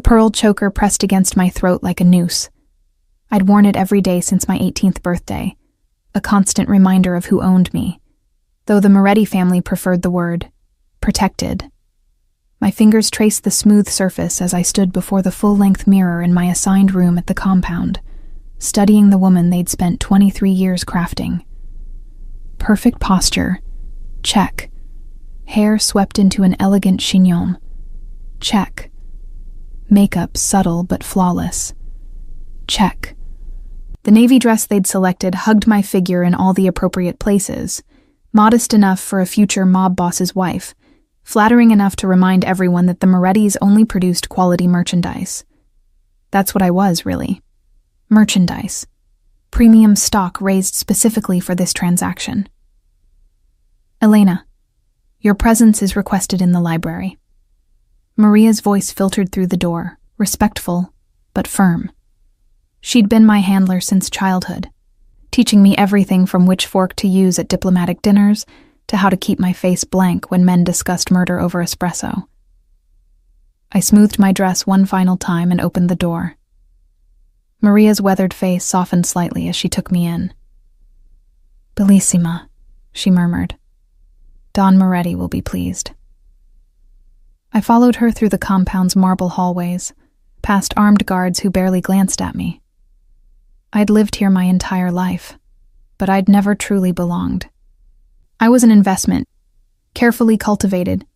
pearl choker pressed against my throat like a noose. I'd worn it every day since my 18th birthday, a constant reminder of who owned me, though the Moretti family preferred the word protected. My fingers traced the smooth surface as I stood before the full-length mirror in my assigned room at the compound, studying the woman they'd spent 23 years crafting. Perfect posture. Check. Hair swept into an elegant chignon. Check. Makeup subtle but flawless. Check. The navy dress they'd selected hugged my figure in all the appropriate places, modest enough for a future mob boss's wife, flattering enough to remind everyone that the Morettis only produced quality merchandise. That's what I was, really. Merchandise. Premium stock raised specifically for this transaction. Elena, your presence is requested in the library. Maria's voice filtered through the door, respectful, but firm. She'd been my handler since childhood, teaching me everything from which fork to use at diplomatic dinners to how to keep my face blank when men discussed murder over espresso. I smoothed my dress one final time and opened the door. Maria's weathered face softened slightly as she took me in. "Bellissima," she murmured. "Don Moretti will be pleased." I followed her through the compound's marble hallways, past armed guards who barely glanced at me. I'd lived here my entire life, but I'd never truly belonged. I was an investment, carefully cultivated,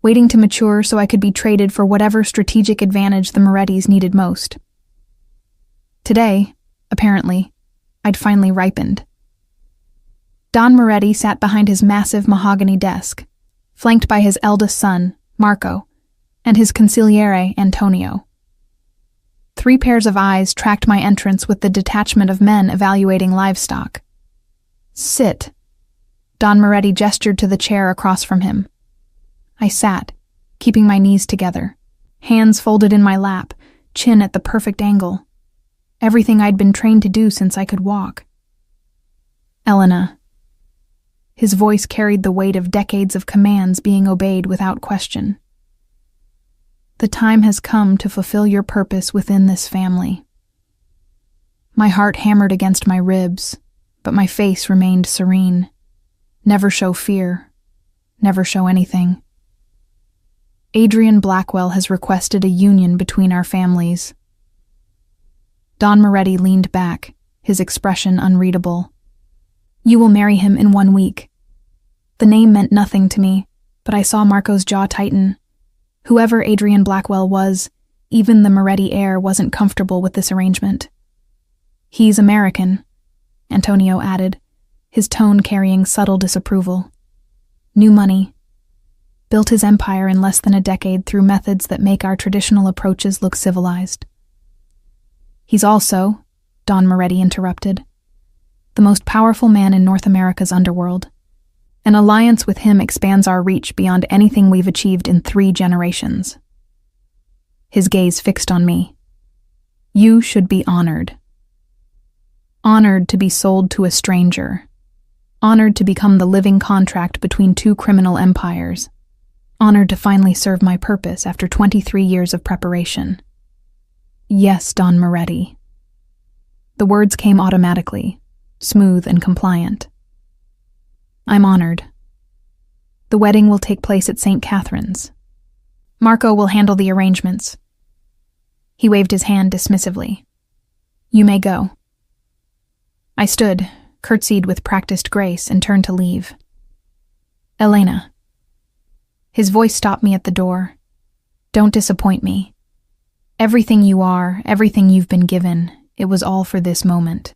waiting to mature so I could be traded for whatever strategic advantage the Morettis needed most. Today, apparently, I'd finally ripened. Don Moretti sat behind his massive mahogany desk, flanked by his eldest son, Marco, and his consigliere, Antonio. 3 pairs of eyes tracked my entrance with the detachment of men evaluating livestock. "Sit." Don Moretti gestured to the chair across from him. I sat, keeping my knees together, hands folded in my lap, chin at the perfect angle. Everything I'd been trained to do since I could walk. "Elena." His voice carried the weight of decades of commands being obeyed without question. "The time has come to fulfill your purpose within this family." My heart hammered against my ribs, but my face remained serene. Never show fear. Never show anything. Adrian Blackwell has requested a union between our families. Don Moretti leaned back, his expression unreadable. "You will marry him in 1 week." The name meant nothing to me, but I saw Marco's jaw tighten. Whoever Adrian Blackwell was, even the Moretti heir wasn't comfortable with this arrangement. "He's American," Antonio added, his tone carrying subtle disapproval. "New money. Built his empire in less than a decade through methods that make our traditional approaches look civilized." "He's also," Don Moretti interrupted, "the most powerful man in North America's underworld. An alliance with him expands our reach beyond anything we've achieved in 3 generations." His gaze fixed on me. "You should be honored. Honored to be sold to a stranger. Honored to become the living contract between 2 criminal empires. Honored to finally serve my purpose after 23 years of preparation." "Yes, Don Moretti." The words came automatically, smooth and compliant. "I'm honored. The wedding will take place at St. Catherine's. Marco will handle the arrangements." He waved his hand dismissively. "You may go." I stood, curtsied with practiced grace, and turned to leave. "Elena." His voice stopped me at the door. "Don't disappoint me. Everything you are, everything you've been given, it was all for this moment.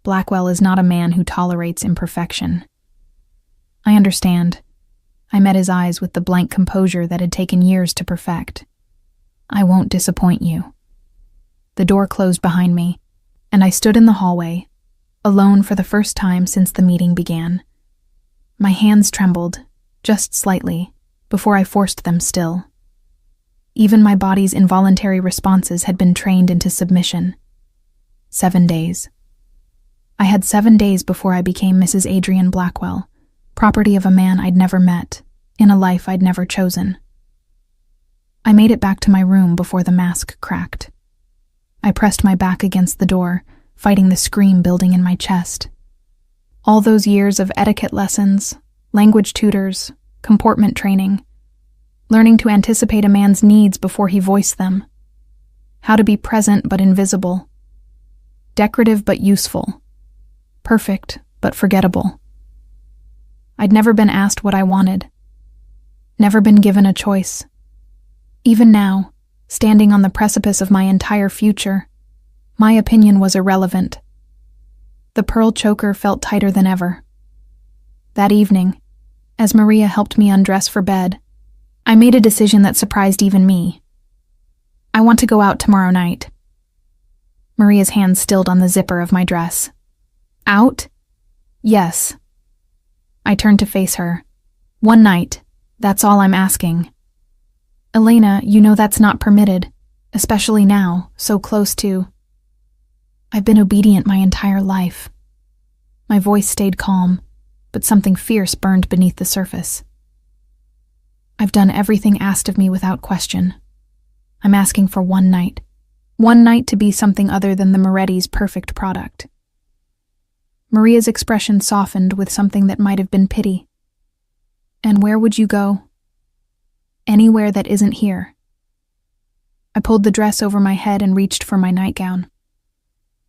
Blackwell is not a man who tolerates imperfection." "I understand." I met his eyes with the blank composure that had taken years to perfect. "I won't disappoint you." The door closed behind me, and I stood in the hallway, alone for the first time since the meeting began. My hands trembled, just slightly, before I forced them still. Even my body's involuntary responses had been trained into submission. 7 days. I had 7 days before I became Mrs. Adrian Blackwell, property of a man I'd never met, in a life I'd never chosen. I made it back to my room before the mask cracked. I pressed my back against the door, fighting the scream building in my chest. All those years of etiquette lessons, language tutors, comportment training, learning to anticipate a man's needs before he voiced them, how to be present but invisible, decorative but useful, perfect but forgettable. I'd never been asked what I wanted, never been given a choice. Even now, standing on the precipice of my entire future, my opinion was irrelevant. The pearl choker felt tighter than ever. That evening, as Maria helped me undress for bed, I made a decision that surprised even me. I want to go out tomorrow night. Maria's hand stilled on the zipper of my dress. Out? Yes. I turned to face her. One night, that's all I'm asking. Elena, you know that's not permitted, especially now, so close to... I've been obedient my entire life. My voice stayed calm, but something fierce burned beneath the surface. I've done everything asked of me without question. I'm asking for one night to be something other than the Moretti's perfect product. Maria's expression softened with something that might have been pity. And where would you go? Anywhere that isn't here. I pulled the dress over my head and reached for my nightgown.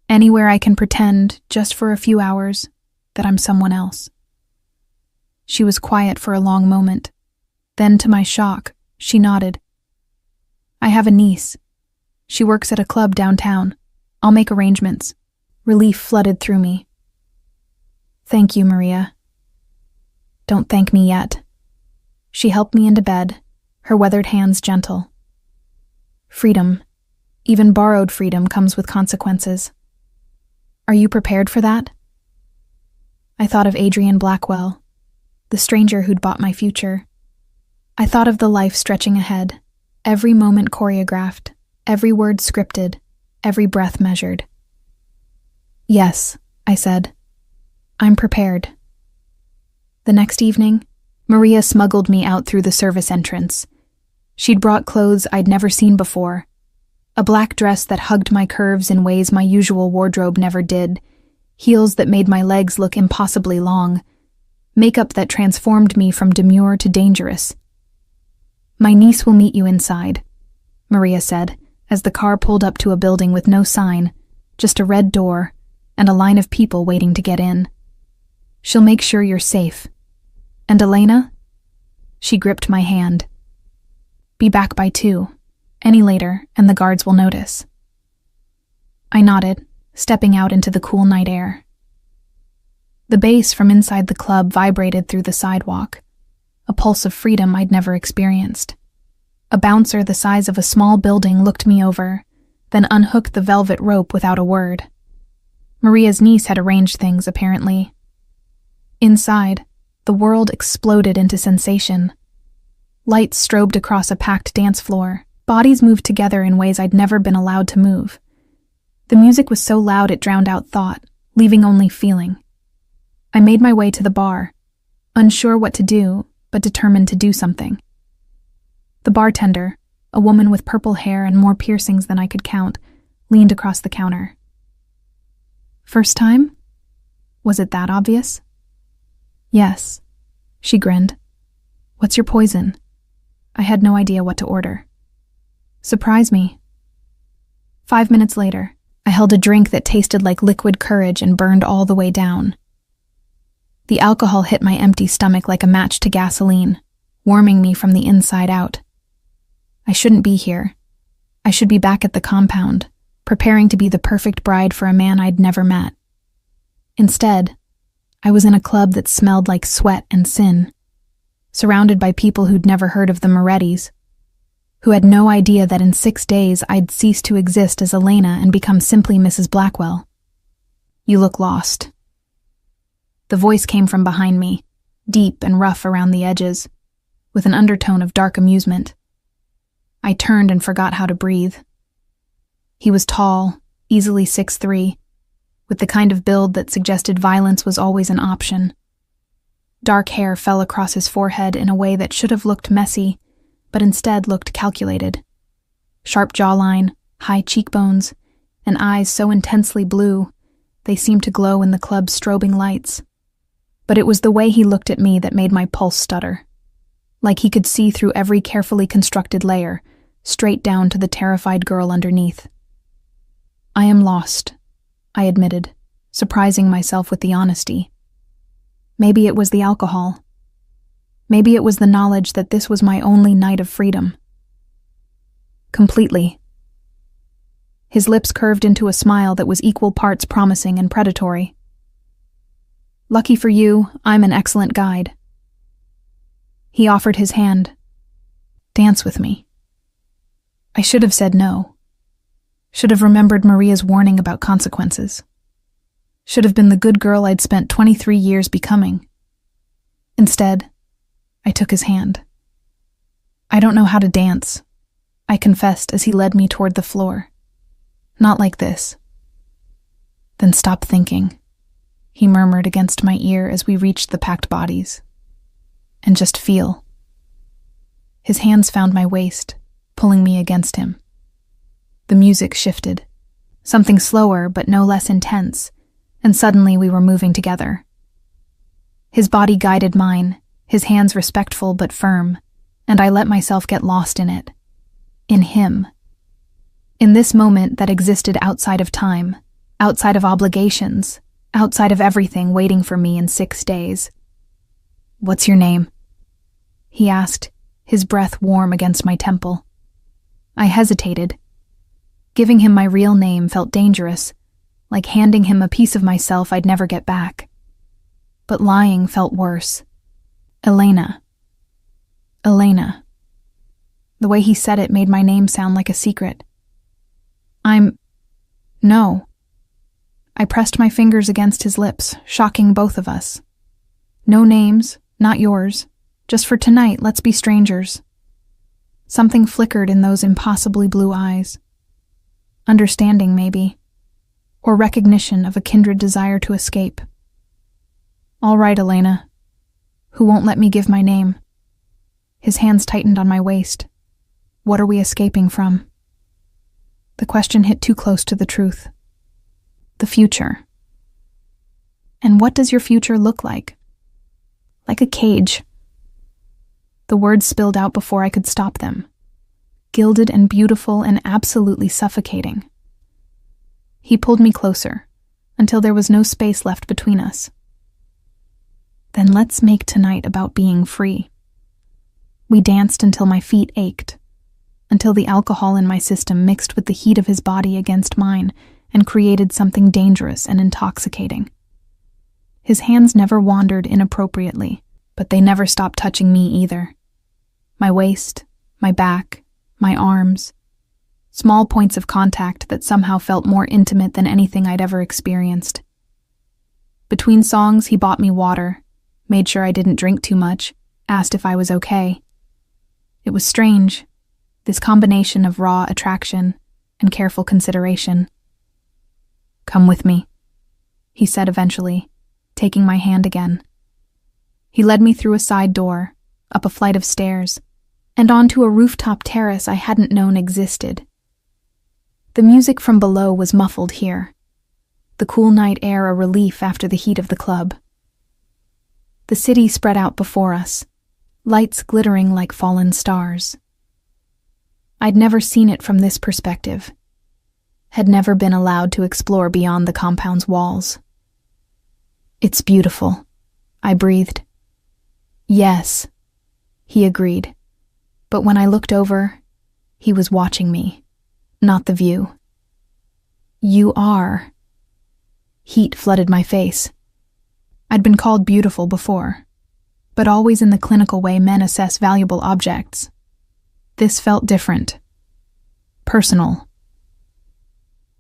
Anywhere I can pretend, just for a few hours, that I'm someone else. She was quiet for a long moment. Then, to my shock, she nodded. I have a niece. She works at a club downtown. I'll make arrangements. Relief flooded through me. Thank you, Maria. Don't thank me yet. She helped me into bed, her weathered hands gentle. Freedom, even borrowed freedom, comes with consequences. Are you prepared for that? I thought of Adrian Blackwell, the stranger who'd bought my future. I thought of the life stretching ahead, every moment choreographed, every word scripted, every breath measured. Yes, I said. I'm prepared. The next evening, Maria smuggled me out through the service entrance. She'd brought clothes I'd never seen before. A black dress that hugged my curves in ways my usual wardrobe never did, heels that made my legs look impossibly long, makeup that transformed me from demure to dangerous. My niece will meet you inside, Maria said, as the car pulled up to a building with no sign, just a red door, and a line of people waiting to get in. She'll make sure you're safe. And Elena? She gripped my hand. Be back by 2. Any later, and the guards will notice. I nodded, stepping out into the cool night air. The bass from inside the club vibrated through the sidewalk, a pulse of freedom I'd never experienced. A bouncer the size of a small building looked me over, then unhooked the velvet rope without a word. Maria's niece had arranged things, apparently. Inside, the world exploded into sensation. Lights strobed across a packed dance floor. Bodies moved together in ways I'd never been allowed to move. The music was so loud it drowned out thought, leaving only feeling. I made my way to the bar, unsure what to do, but determined to do something. The bartender, a woman with purple hair and more piercings than I could count, leaned across the counter. First time? Was it that obvious? Yes, she grinned. What's your poison? I had no idea what to order. Surprise me. 5 minutes later, I held a drink that tasted like liquid courage and burned all the way down. The alcohol hit my empty stomach like a match to gasoline, warming me from the inside out. I shouldn't be here. I should be back at the compound, preparing to be the perfect bride for a man I'd never met. Instead, I was in a club that smelled like sweat and sin, surrounded by people who'd never heard of the Morettis, who had no idea that in 6 days I'd cease to exist as Elena and become simply Mrs. Blackwell. You look lost. The voice came from behind me, deep and rough around the edges, with an undertone of dark amusement. I turned and forgot how to breathe. He was tall, easily 6'3", with the kind of build that suggested violence was always an option. Dark hair fell across his forehead in a way that should have looked messy, but instead looked calculated. Sharp jawline, high cheekbones, and eyes so intensely blue, they seemed to glow in the club's strobing lights. But it was the way he looked at me that made my pulse stutter. Like he could see through every carefully constructed layer, straight down to the terrified girl underneath. "I am lost," I admitted, surprising myself with the honesty. Maybe it was the alcohol. Maybe it was the knowledge that this was my only night of freedom. "Completely." His lips curved into a smile that was equal parts promising and predatory. "Lucky for you, I'm an excellent guide." He offered his hand. "Dance with me." I should have said no. Should have remembered Maria's warning about consequences. Should have been the good girl I'd spent 23 years becoming. Instead, I took his hand. "I don't know how to dance," I confessed as he led me toward the floor. "Not like this." "Then stop thinking," he murmured against my ear as we reached the packed bodies. "And just feel." His hands found my waist, pulling me against him. The music shifted, something slower but no less intense, and suddenly we were moving together. His body guided mine, his hands respectful but firm, and I let myself get lost in it. In him. In this moment that existed outside of time, outside of obligations, outside of everything waiting for me in 6 days. "What's your name?" he asked, his breath warm against my temple. I hesitated. Giving him my real name felt dangerous, like handing him a piece of myself I'd never get back. But lying felt worse. Elena. Elena. The way he said it made my name sound like a secret. No. I pressed my fingers against his lips, shocking both of us. "No names, not yours. Just for tonight, let's be strangers." Something flickered in those impossibly blue eyes. Understanding, maybe. Or recognition of a kindred desire to escape. "All right, Elena. Who won't let me give my name?" His hands tightened on my waist. "What are we escaping from?" The question hit too close to the truth. The future. "And what does your future look like?" "Like a cage." The words spilled out before I could stop them. Gilded and beautiful and absolutely suffocating. He pulled me closer, until there was no space left between us. "Then let's make tonight about being free." We danced until my feet ached, until the alcohol in my system mixed with the heat of his body against mine and created something dangerous and intoxicating. His hands never wandered inappropriately, but they never stopped touching me either. My waist, my back, my arms. Small points of contact that somehow felt more intimate than anything I'd ever experienced. Between songs, he bought me water, made sure I didn't drink too much, asked if I was okay. It was strange, this combination of raw attraction and careful consideration. "Come with me," he said eventually, taking my hand again. He led me through a side door, up a flight of stairs, and onto a rooftop terrace I hadn't known existed. The music from below was muffled here, the cool night air a relief after the heat of the club. The city spread out before us, lights glittering like fallen stars. I'd never seen it from this perspective, had never been allowed to explore beyond the compound's walls. "It's beautiful," I breathed. "Yes," he agreed. But when I looked over, he was watching me, not the view. "You are." Heat flooded my face. I'd been called beautiful before, but always in the clinical way men assess valuable objects. This felt different. Personal.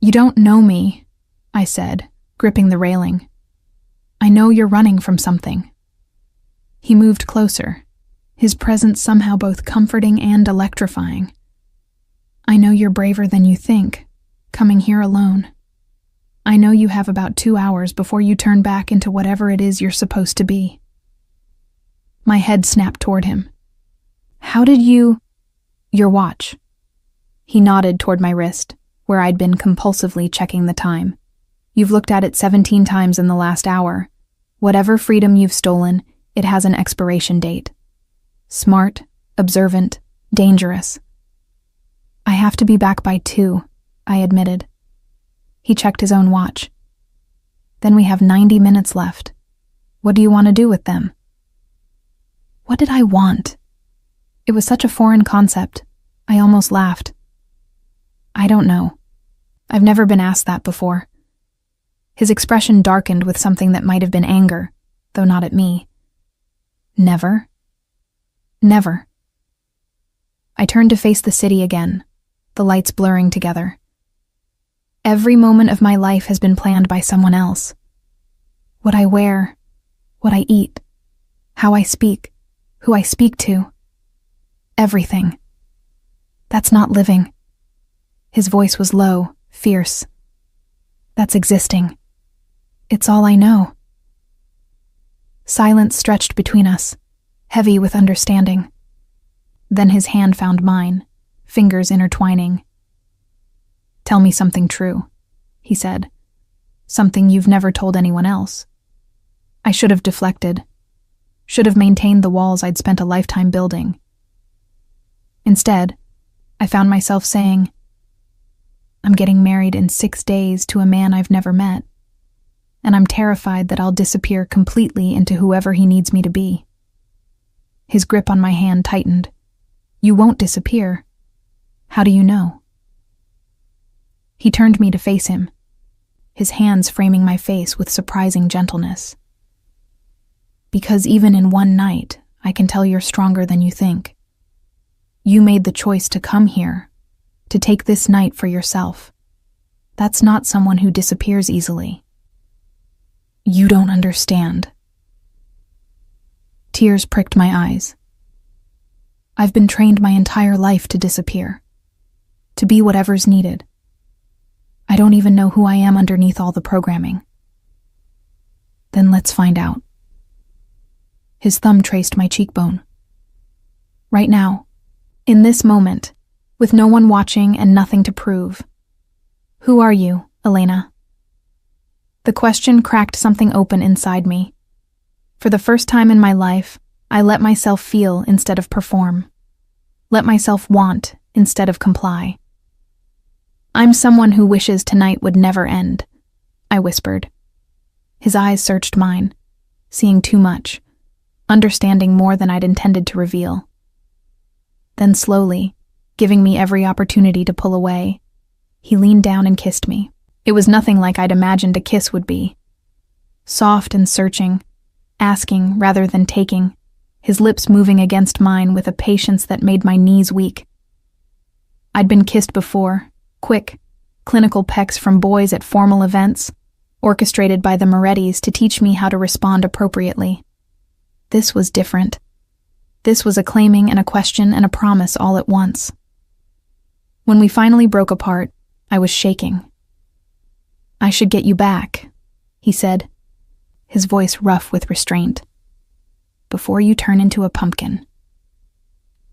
"You don't know me," I said, gripping the railing. "I know you're running from something." He moved closer, his presence somehow both comforting and electrifying. "I know you're braver than you think, coming here alone. I know you have about 2 hours before you turn back into whatever it is you're supposed to be." My head snapped toward him. "How did you—" Your watch. He nodded toward my wrist, where I'd been compulsively checking the time. You've looked at it 17 times in the last hour. Whatever freedom you've stolen, it has an expiration date. Smart, observant, dangerous. I have to be back by 2, I admitted. He checked his own watch. Then we have 90 minutes left. What do you want to do with them? What did I want? It was such a foreign concept. I almost laughed. I don't know. I've never been asked that before. His expression darkened with something that might have been anger, though not at me. Never? Never. I turned to face the city again, the lights blurring together. Every moment of my life has been planned by someone else. What I wear, what I eat, how I speak, who I speak to. Everything. That's not living. His voice was low, fierce. That's existing. It's all I know. Silence stretched between us, heavy with understanding. Then his hand found mine, fingers intertwining. Tell me something true, he said. Something you've never told anyone else. I should have deflected. Should have maintained the walls I'd spent a lifetime building. Instead, I found myself saying, I'm getting married in 6 days to a man I've never met, and I'm terrified that I'll disappear completely into whoever he needs me to be. His grip on my hand tightened. You won't disappear. How do you know? He turned me to face him, his hands framing my face with surprising gentleness. Because even in one night, I can tell you're stronger than you think. You made the choice to come here, to take this night for yourself. That's not someone who disappears easily. You don't understand. Tears pricked my eyes. I've been trained my entire life to disappear, to be whatever's needed. I don't even know who I am underneath all the programming. Then let's find out. His thumb traced my cheekbone. Right now, in this moment, with no one watching and nothing to prove. Who are you, Elena? The question cracked something open inside me. For the first time in my life, I let myself feel instead of perform. Let myself want instead of comply. I'm someone who wishes tonight would never end, I whispered. His eyes searched mine, seeing too much, understanding more than I'd intended to reveal. Then slowly, giving me every opportunity to pull away, he leaned down and kissed me. It was nothing like I'd imagined a kiss would be. Soft and searching, asking rather than taking, his lips moving against mine with a patience that made my knees weak. I'd been kissed before, quick, clinical pecks from boys at formal events, orchestrated by the Morettis to teach me how to respond appropriately. This was different. This was a claiming and a question and a promise all at once. When we finally broke apart, I was shaking. I should get you back, he said, his voice rough with restraint, before you turn into a pumpkin.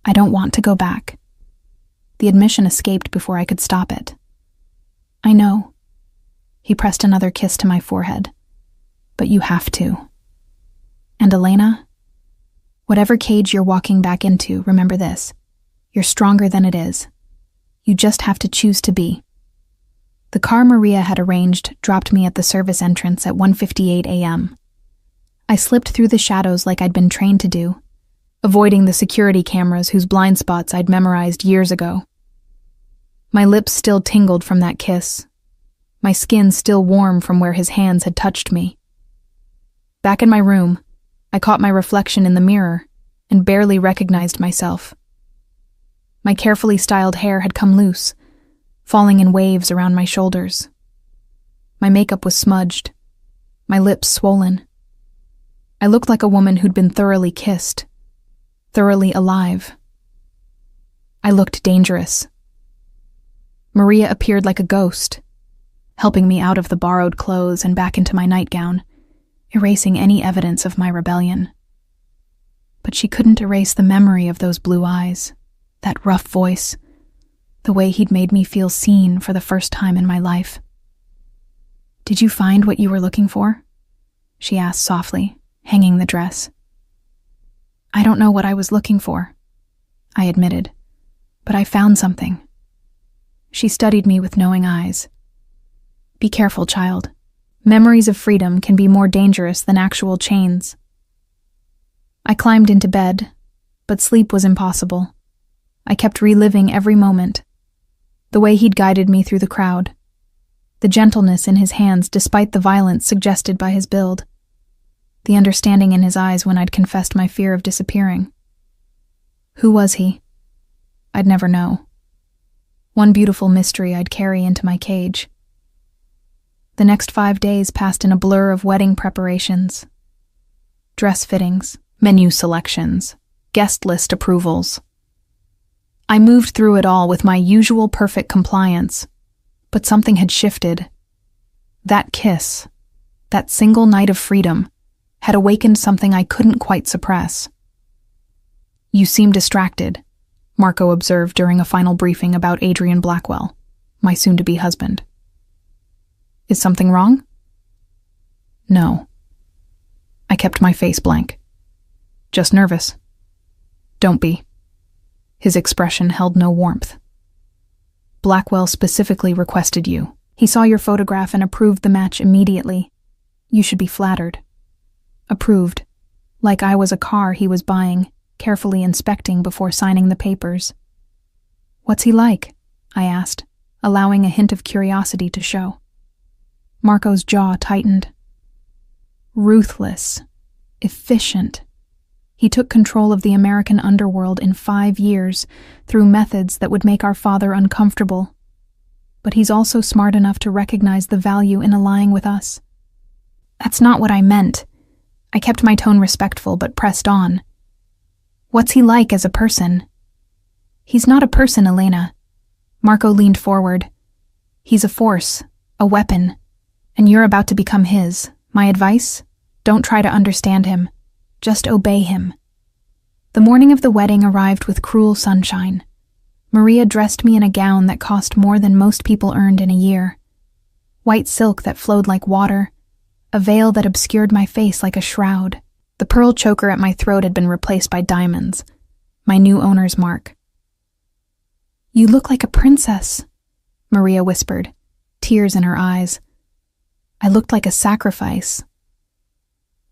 I don't want to go back. The admission escaped before I could stop it. I know. He pressed another kiss to my forehead. But you have to. And Elena, whatever cage you're walking back into, remember this. You're stronger than it is. You just have to choose to be. The car Maria had arranged dropped me at the service entrance at 1:58 a.m. I slipped through the shadows like I'd been trained to do, avoiding the security cameras whose blind spots I'd memorized years ago. My lips still tingled from that kiss, my skin still warm from where his hands had touched me. Back in my room, I caught my reflection in the mirror and barely recognized myself. My carefully styled hair had come loose, falling in waves around my shoulders. My makeup was smudged, my lips swollen. I looked like a woman who'd been thoroughly kissed, thoroughly alive. I looked dangerous. Maria appeared like a ghost, helping me out of the borrowed clothes and back into my nightgown, erasing any evidence of my rebellion. But she couldn't erase the memory of those blue eyes, that rough voice, the way he'd made me feel seen for the first time in my life. "Did you find what you were looking for?" she asked softly, hanging the dress. "I don't know what I was looking for," I admitted, "but I found something." She studied me with knowing eyes. "Be careful, child. Memories of freedom can be more dangerous than actual chains." I climbed into bed, but sleep was impossible. I kept reliving every moment. The way he'd guided me through the crowd. The gentleness in his hands despite the violence suggested by his build. The understanding in his eyes when I'd confessed my fear of disappearing. Who was he? I'd never know. One beautiful mystery I'd carry into my cage. The next 5 days passed in a blur of wedding preparations. Dress fittings, menu selections, guest list approvals. I moved through it all with my usual perfect compliance, but something had shifted. That kiss, that single night of freedom, had awakened something I couldn't quite suppress. "You seem distracted," Marco observed during a final briefing about Adrian Blackwell, my soon-to-be husband. "Is something wrong?" "No." I kept my face blank. "Just nervous." "Don't be." His expression held no warmth. "Blackwell specifically requested you. He saw your photograph and approved the match immediately. You should be flattered." Approved, like I was a car he was buying, carefully inspecting before signing the papers. "What's he like?" I asked, allowing a hint of curiosity to show. Marco's jaw tightened. Ruthless, efficient. He took control of the American underworld in 5 years through methods that would make our father uncomfortable. But he's also smart enough to recognize the value in allying with us. "That's not what I meant." I kept my tone respectful but pressed on. "What's he like as a person?" "He's not a person, Elena." Marco leaned forward. "He's a force, a weapon, and you're about to become his. My advice? Don't try to understand him. Just obey him." The morning of the wedding arrived with cruel sunshine. Maria dressed me in a gown that cost more than most people earned in a year. White silk that flowed like water, a veil that obscured my face like a shroud. The pearl choker at my throat had been replaced by diamonds, my new owner's mark. "You look like a princess," Maria whispered, tears in her eyes. I looked like a sacrifice.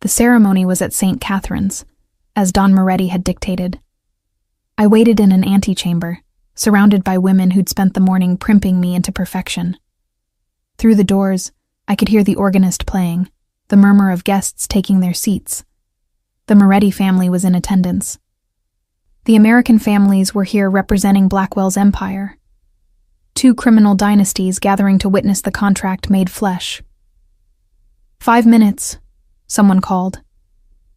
The ceremony was at St. Catherine's, as Don Moretti had dictated. I waited in an antechamber, surrounded by women who'd spent the morning primping me into perfection. Through the doors, I could hear the organist playing, the murmur of guests taking their seats. The Moretti family was in attendance. The American families were here representing Blackwell's empire. 2 criminal dynasties gathering to witness the contract made flesh. 5 minutes, someone called.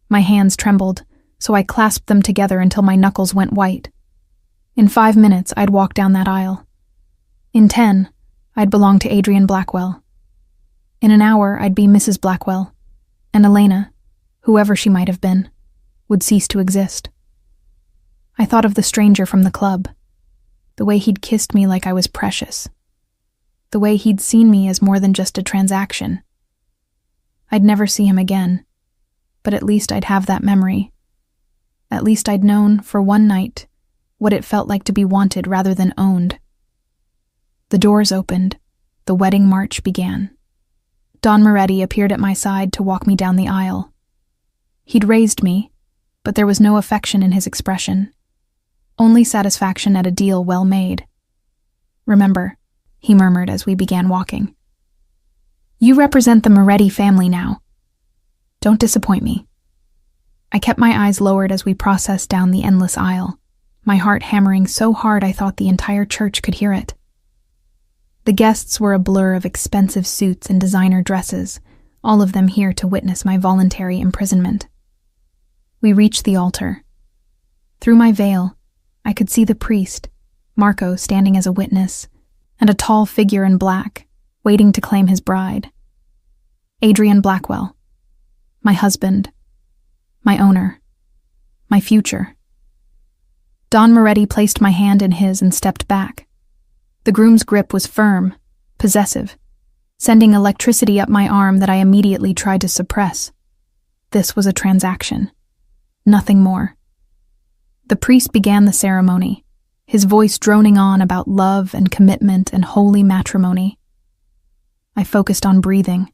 My hands trembled, so I clasped them together until my knuckles went white. In 5 minutes, I'd walk down that aisle. In 10, I'd belong to Adrian Blackwell. In an hour, I'd be Mrs. Blackwell, and Elena, whoever she might have been, would cease to exist. I thought of the stranger from the club, the way he'd kissed me like I was precious, the way he'd seen me as more than just a transaction. I'd never see him again, but at least I'd have that memory. At least I'd known, for one night, what it felt like to be wanted rather than owned. The doors opened, the wedding march began. Don Moretti appeared at my side to walk me down the aisle. He'd raised me, but there was no affection in his expression, only satisfaction at a deal well made. "Remember," he murmured as we began walking. "You represent the Moretti family now. Don't disappoint me." I kept my eyes lowered as we processed down the endless aisle, my heart hammering so hard I thought the entire church could hear it. The guests were a blur of expensive suits and designer dresses, all of them here to witness my voluntary imprisonment. We reached the altar. Through my veil, I could see the priest, Marco standing as a witness, and a tall figure in black, waiting to claim his bride. Adrian Blackwell, my husband, my owner, my future. Don Moretti placed my hand in his and stepped back. The groom's grip was firm, possessive, sending electricity up my arm that I immediately tried to suppress. This was a transaction. Nothing more. The priest began the ceremony, his voice droning on about love and commitment and holy matrimony. I focused on breathing,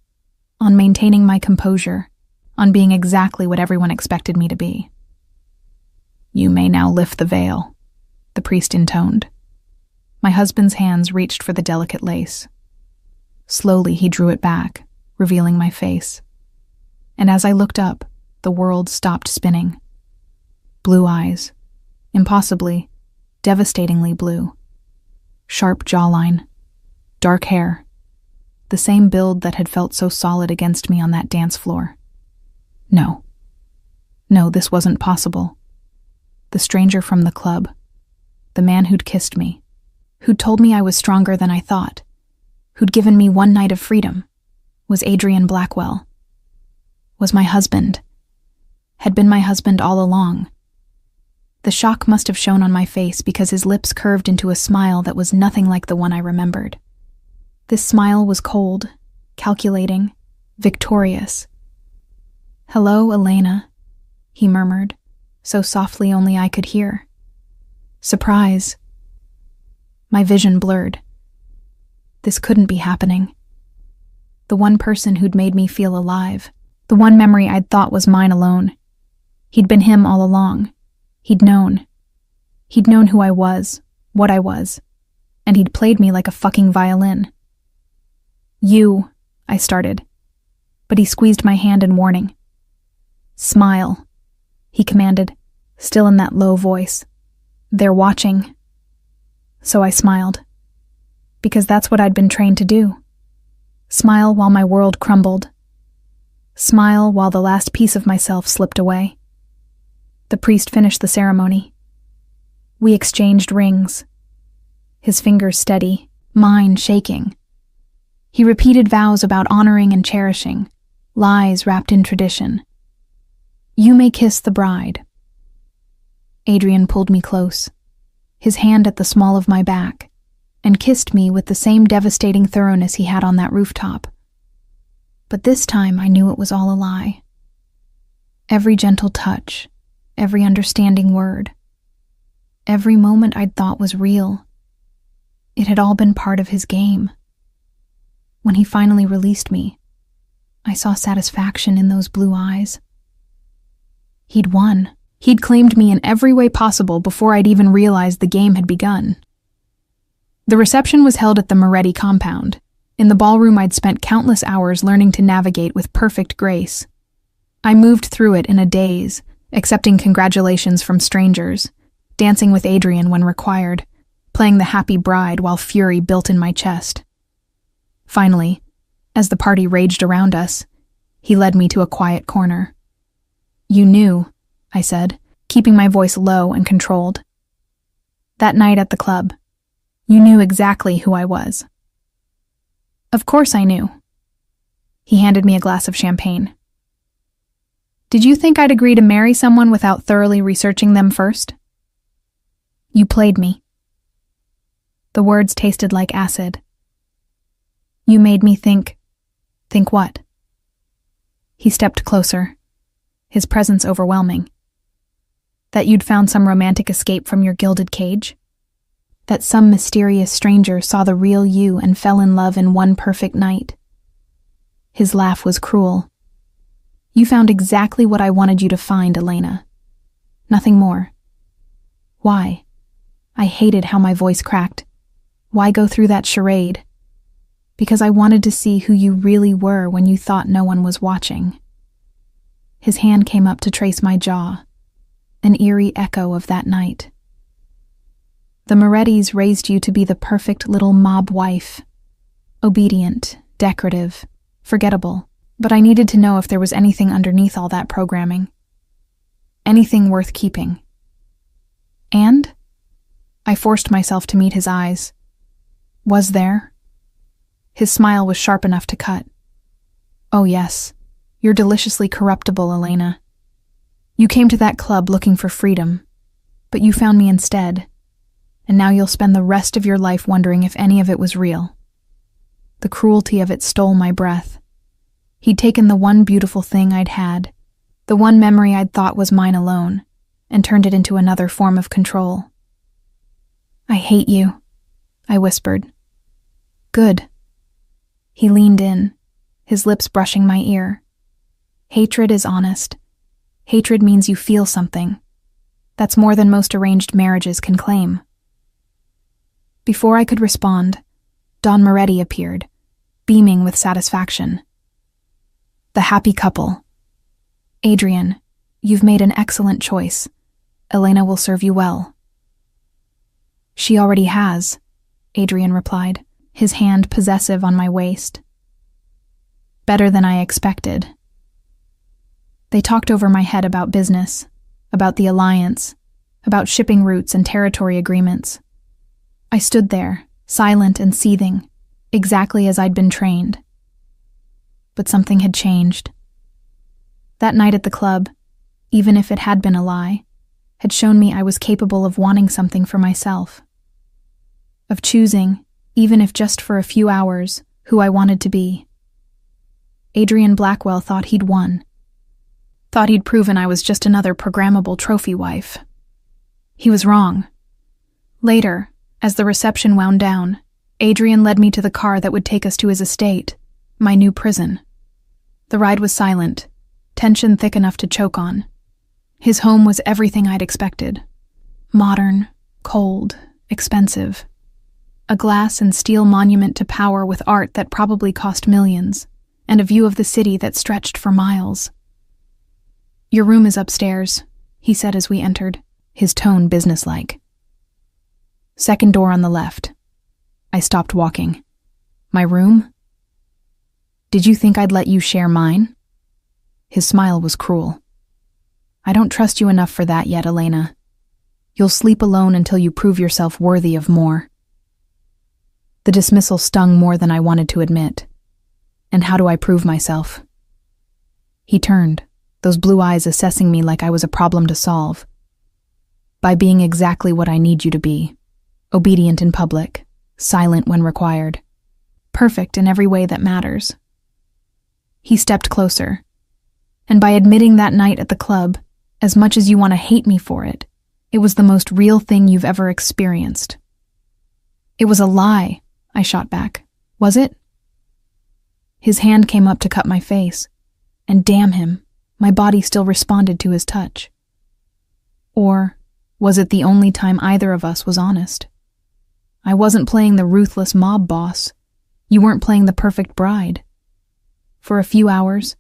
on maintaining my composure, on being exactly what everyone expected me to be. "You may now lift the veil," the priest intoned. My husband's hands reached for the delicate lace. Slowly he drew it back, revealing my face. And as I looked up, the world stopped spinning. Blue eyes, impossibly, devastatingly blue. Sharp jawline, dark hair, the same build that had felt so solid against me on that dance floor. No, this wasn't possible. The stranger from the club, the man who'd kissed me, who'd told me I was stronger than I thought, who'd given me one night of freedom, was Adrian Blackwell. Was my husband. Had been my husband all along. The shock must have shown on my face because his lips curved into a smile that was nothing like the one I remembered. This smile was cold, calculating, victorious. "Hello, Elena," he murmured, so softly only I could hear. Surprise. My vision blurred. This couldn't be happening. The one person who'd made me feel alive, the one memory I'd thought was mine alone. He'd been him all along. He'd known. He'd known who I was, what I was, and he'd played me like a fucking violin. "You," I started, but he squeezed my hand in warning. "Smile," he commanded, still in that low voice. "They're watching." So I smiled, because that's what I'd been trained to do. Smile while my world crumbled. Smile while the last piece of myself slipped away. The priest finished the ceremony. We exchanged rings. His fingers steady, mine shaking. He repeated vows about honoring and cherishing, lies wrapped in tradition. "You may kiss the bride." Adrian pulled me close, his hand at the small of my back, and kissed me with the same devastating thoroughness he had on that rooftop. But this time I knew it was all a lie. Every gentle touch, every understanding word, every moment I'd thought was real. It had all been part of his game. When he finally released me, I saw satisfaction in those blue eyes. He'd won. He'd claimed me in every way possible before I'd even realized the game had begun. The reception was held at the Moretti compound, in the ballroom I'd spent countless hours learning to navigate with perfect grace. I moved through it in a daze, accepting congratulations from strangers, dancing with Adrian when required, playing the happy bride while fury built in my chest. Finally, as the party raged around us, he led me to a quiet corner. "You knew," I said, keeping my voice low and controlled. "That night at the club, you knew exactly who I was." "Of course I knew." He handed me a glass of champagne. "Did you think I'd agree to marry someone without thoroughly researching them first?" "You played me." The words tasted like acid. "You made me think." "Think what?" He stepped closer, his presence overwhelming. "That you'd found some romantic escape from your gilded cage? That some mysterious stranger saw the real you and fell in love in one perfect night?" His laugh was cruel. "You found exactly what I wanted you to find, Elena. Nothing more." Why? I hated how my voice cracked. Why go through that charade? Because I wanted to see who you really were when you thought no one was watching. His hand came up to trace my jaw, an eerie echo of that night. "The Morettis raised you to be the perfect little mob wife. Obedient, decorative, forgettable. But I needed to know if there was anything underneath all that programming. Anything worth keeping. And?" I forced myself to meet his eyes. Was there? His smile was sharp enough to cut. "Oh yes, you're deliciously corruptible, Elena. You came to that club looking for freedom. But you found me instead, and now you'll spend the rest of your life wondering if any of it was real. The cruelty of it stole my breath. He'd taken the one beautiful thing I'd had, the one memory I'd thought was mine alone, and turned it into another form of control. I hate you, I whispered. Good. He leaned in, his lips brushing my ear. Hatred is honest. Hatred means you feel something. That's more than most arranged marriages can claim. Before I could respond, Don Moretti appeared, beaming with satisfaction. The happy couple. Adrian, you've made an excellent choice. Elena will serve you well. She already has, Adrian replied, his hand possessive on my waist. Better than I expected. They talked over my head about business, about the alliance, about shipping routes and territory agreements. I stood there, silent and seething, exactly as I'd been trained. But something had changed. That night at the club, even if it had been a lie, had shown me I was capable of wanting something for myself. Of choosing, even if just for a few hours, who I wanted to be. Adrian Blackwell thought he'd won. Thought he'd proven I was just another programmable trophy wife. He was wrong. Later, as the reception wound down, Adrian led me to the car that would take us to his estate, my new prison. The ride was silent, tension thick enough to choke on. His home was everything I'd expected. Modern, cold, expensive. A glass and steel monument to power with art that probably cost millions, and a view of the city that stretched for miles. Your room is upstairs, he said as we entered, his tone businesslike. Second door on the left. I stopped walking. My room? Did you think I'd let you share mine? His smile was cruel. I don't trust you enough for that yet, Elena. You'll sleep alone until you prove yourself worthy of more. The dismissal stung more than I wanted to admit. And how do I prove myself? He turned, those blue eyes assessing me like I was a problem to solve. By being exactly what I need you to be. Obedient in public, silent when required. Perfect in every way that matters. He stepped closer. And by admitting that night at the club, as much as you want to hate me for it, it was the most real thing you've ever experienced. It was a lie, I shot back. Was it? His hand came up to cut my face, and damn him, my body still responded to his touch. Or was it the only time either of us was honest? I wasn't playing the ruthless mob boss. You weren't playing the perfect bride. For a few hours,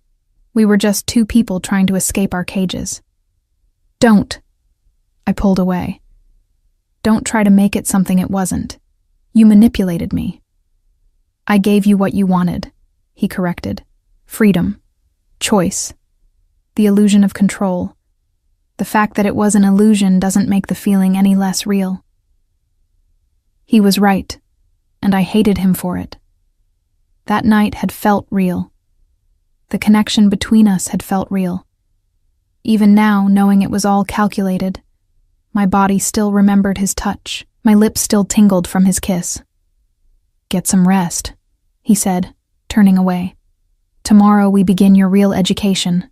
we were just two people trying to escape our cages. Don't. I pulled away. Don't try to make it something it wasn't. You manipulated me. I gave you what you wanted, he corrected. Freedom. Choice. The illusion of control. The fact that it was an illusion doesn't make the feeling any less real. He was right, and I hated him for it. That night had felt real. The connection between us had felt real. Even now, knowing it was all calculated, my body still remembered his touch. My lips still tingled from his kiss. Get some rest, he said, turning away. Tomorrow we begin your real education.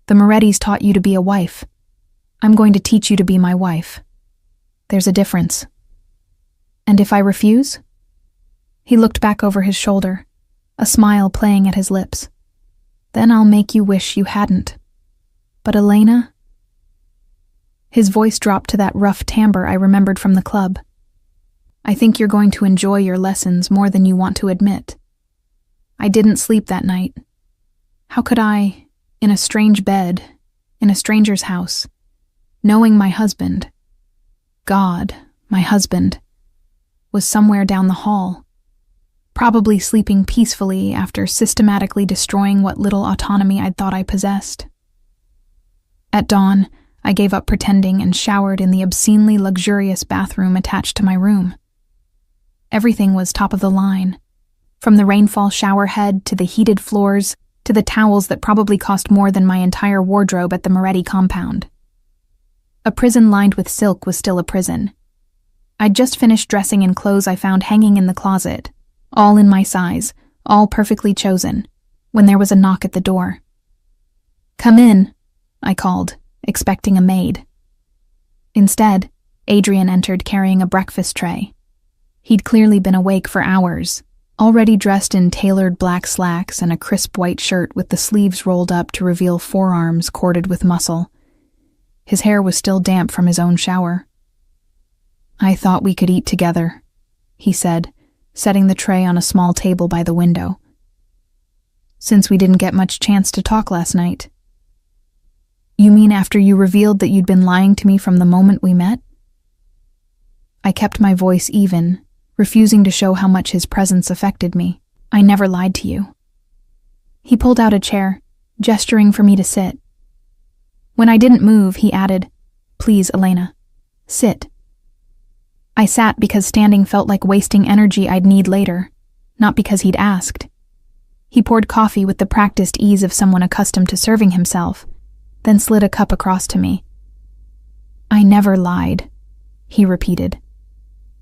The Morettis taught you to be a wife. I'm going to teach you to be my wife. There's a difference. And if I refuse? He looked back over his shoulder, a smile playing at his lips. Then I'll make you wish you hadn't. But Elena? His voice dropped to that rough timbre I remembered from the club. I think you're going to enjoy your lessons more than you want to admit. I didn't sleep that night. How could I, in a strange bed, in a stranger's house, knowing my husband, God, my husband, was somewhere down the hall, probably sleeping peacefully after systematically destroying what little autonomy I'd thought I possessed. At dawn, I gave up pretending and showered in the obscenely luxurious bathroom attached to my room. Everything was top of the line, from the rainfall shower head to the heated floors to the towels that probably cost more than my entire wardrobe at the Moretti compound. A prison lined with silk was still a prison. I'd just finished dressing in clothes I found hanging in the closet, all in my size, all perfectly chosen, when there was a knock at the door. "Come in," I called, expecting a maid. Instead, Adrian entered carrying a breakfast tray. He'd clearly been awake for hours, already dressed in tailored black slacks and a crisp white shirt with the sleeves rolled up to reveal forearms corded with muscle. His hair was still damp from his own shower. "I thought we could eat together," he said, setting the tray on a small table by the window. "Since we didn't get much chance to talk last night." "You mean after you revealed that you'd been lying to me from the moment we met?" I kept my voice even, refusing to show how much his presence affected me. "I never lied to you." He pulled out a chair, gesturing for me to sit. When I didn't move, he added, "Please, Elena, sit." I sat because standing felt like wasting energy I'd need later, not because he'd asked. He poured coffee with the practiced ease of someone accustomed to serving himself, then slid a cup across to me. "I never lied," he repeated.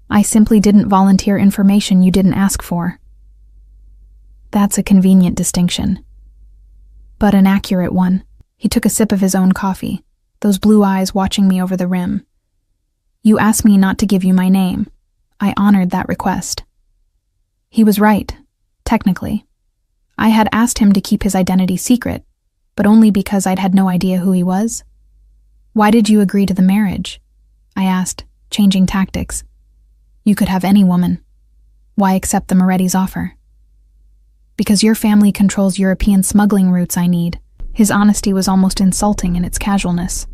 "I simply didn't volunteer information you didn't ask for." That's a convenient distinction, but an accurate one. He took a sip of his own coffee, those blue eyes watching me over the rim. "You asked me not to give you my name. I honored that request." He was right, technically. I had asked him to keep his identity secret, but only because I'd had no idea who he was. "Why did you agree to the marriage?" I asked, changing tactics. "You could have any woman. Why accept the Moretti's offer?" "Because your family controls European smuggling routes I need." His honesty was almost insulting in its casualness.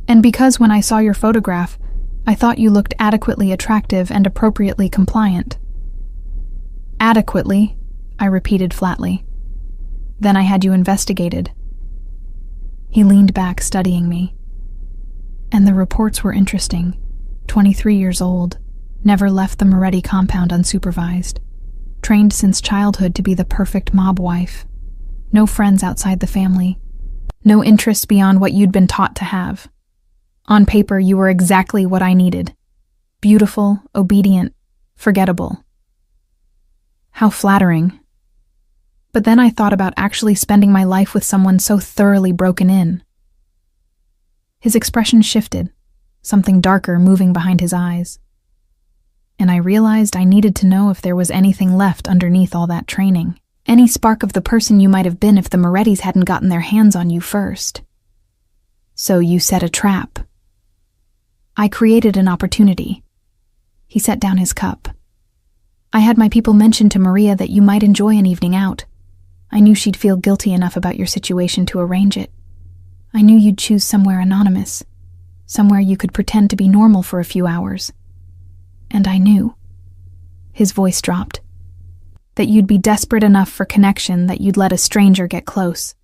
"And because when I saw your photograph, I thought you looked adequately attractive and appropriately compliant." "Adequately," I repeated flatly. "Then I had you investigated." He leaned back, studying me. "And the reports were interesting. 23 years old, never left the Moretti compound unsupervised. Trained since childhood to be the perfect mob wife. No friends outside the family. No interests beyond what you'd been taught to have. On paper, you were exactly what I needed. Beautiful, obedient, forgettable." How flattering. But then I thought about actually spending my life with someone so thoroughly broken in. His expression shifted, something darker moving behind his eyes. And I realized I needed to know if there was anything left underneath all that training. Any spark of the person you might have been if the Morettis hadn't gotten their hands on you first. "So you set a trap." "I created an opportunity." He set down his cup. "I had my people mention to Maria that you might enjoy an evening out. I knew she'd feel guilty enough about your situation to arrange it. I knew you'd choose somewhere anonymous, somewhere you could pretend to be normal for a few hours. And I knew," his voice dropped, "that you'd be desperate enough for connection that you'd let a stranger get close."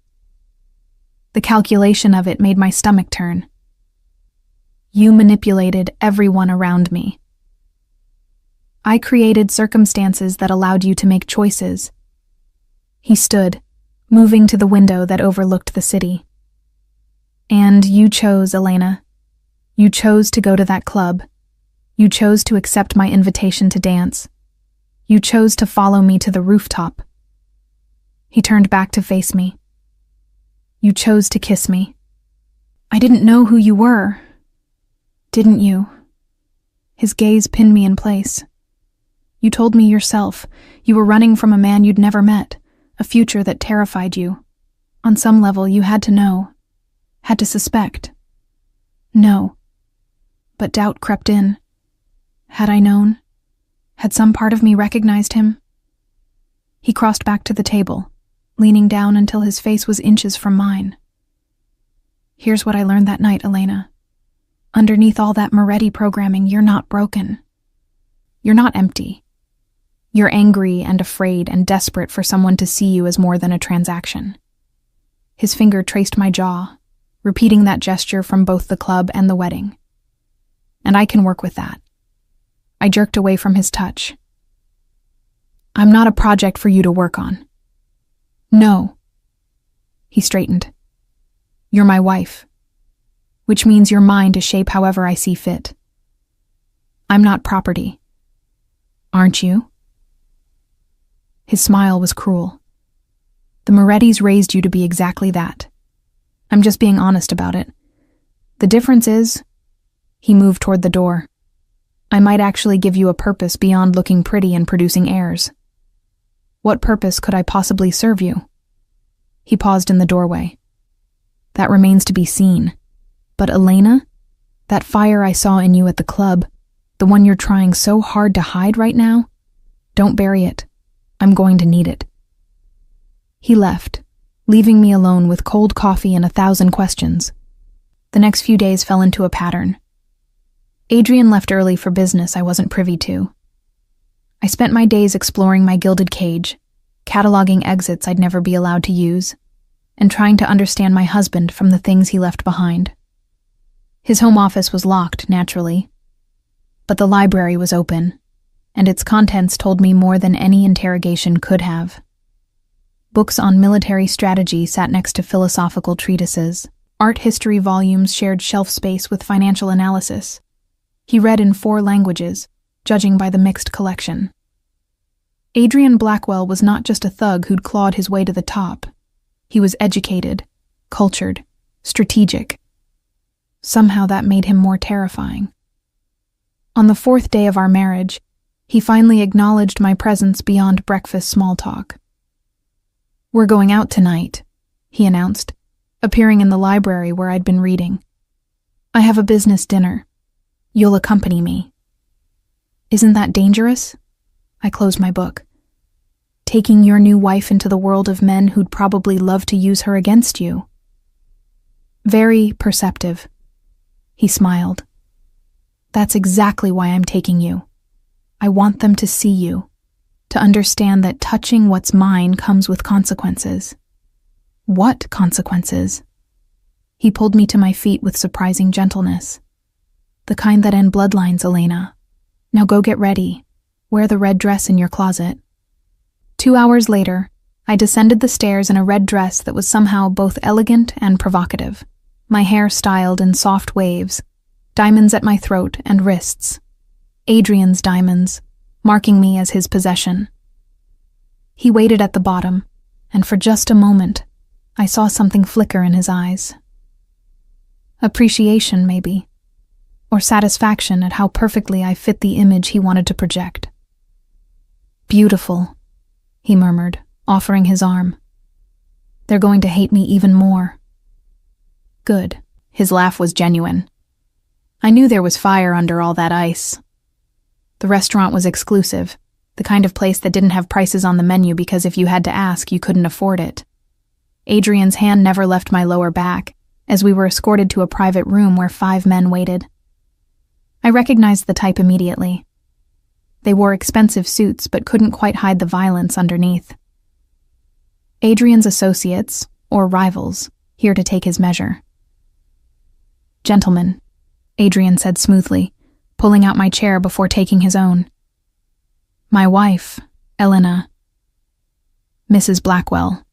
The calculation of it made my stomach turn. "You manipulated everyone around me." "I created circumstances that allowed you to make choices." He stood, moving to the window that overlooked the city. "And you chose, Elena. You chose to go to that club. You chose to accept my invitation to dance. You chose to follow me to the rooftop." He turned back to face me. "You chose to kiss me. I didn't know who you were. Didn't you?" His gaze pinned me in place. "You told me yourself. You were running from a man you'd never met, a future that terrified you. On some level, you had to know. Had to suspect." "No." But doubt crept in. Had I known? Had some part of me recognized him? He crossed back to the table, leaning down until his face was inches from mine. "Here's what I learned that night, Elena. Underneath all that Moretti programming, you're not broken. You're not empty. You're angry and afraid and desperate for someone to see you as more than a transaction." His finger traced my jaw, repeating that gesture from both the club and the wedding. "And I can work with that." I jerked away from his touch. "I'm not a project for you to work on." "No." He straightened. "You're my wife." which means you're mine to shape however I see fit. I'm not property. Aren't you? His smile was cruel. The Morettis raised you to be exactly that. I'm just being honest about it. The difference is, he moved toward the door, I might actually give you a purpose beyond looking pretty and producing heirs. What purpose could I possibly serve you? He paused in the doorway. That remains to be seen. But Elena, that fire I saw in you at the club, the one you're trying so hard to hide right now, don't bury it. I'm going to need it. He left, leaving me alone with cold coffee and 1,000 questions. The next few days fell into a pattern. Adrian left early for business I wasn't privy to. I spent my days exploring my gilded cage, cataloging exits I'd never be allowed to use, and trying to understand my husband from the things he left behind. His home office was locked, naturally, but the library was open, and its contents told me more than any interrogation could have. Books on military strategy sat next to philosophical treatises. Art history volumes shared shelf space with financial analysis. He read in 4 languages, judging by the mixed collection. Adrian Blackwell was not just a thug who'd clawed his way to the top. He was educated, cultured, strategic. Somehow that made him more terrifying. On the 4th day of our marriage, he finally acknowledged my presence beyond breakfast small talk. "We're going out tonight," he announced, appearing in the library where I'd been reading. "I have a business dinner. You'll accompany me." "Isn't that dangerous?" I closed my book. "Taking your new wife into the world of men who'd probably love to use her against you." "Very perceptive." He smiled. "That's exactly why I'm taking you. I want them to see you, to understand that touching what's mine comes with consequences." "What consequences?" He pulled me to my feet with surprising gentleness. "The kind that end bloodlines, Elena. Now go get ready. Wear the red dress in your closet." 2 hours later, I descended the stairs in a red dress that was somehow both elegant and provocative, my hair styled in soft waves, diamonds at my throat and wrists. Adrian's diamonds, marking me as his possession. He waited at the bottom, and for just a moment, I saw something flicker in his eyes. Appreciation, maybe, or satisfaction at how perfectly I fit the image he wanted to project. "Beautiful," he murmured, offering his arm. "They're going to hate me even more." "Good." His laugh was genuine. I knew there was fire under all that ice. The restaurant was exclusive, the kind of place that didn't have prices on the menu because if you had to ask, you couldn't afford it. Adrian's hand never left my lower back, as we were escorted to a private room where 5 men waited. I recognized the type immediately. They wore expensive suits but couldn't quite hide the violence underneath. Adrian's associates, or rivals, here to take his measure. "Gentlemen," Adrian said smoothly, pulling out my chair before taking his own. "My wife, Elena, Mrs. Blackwell."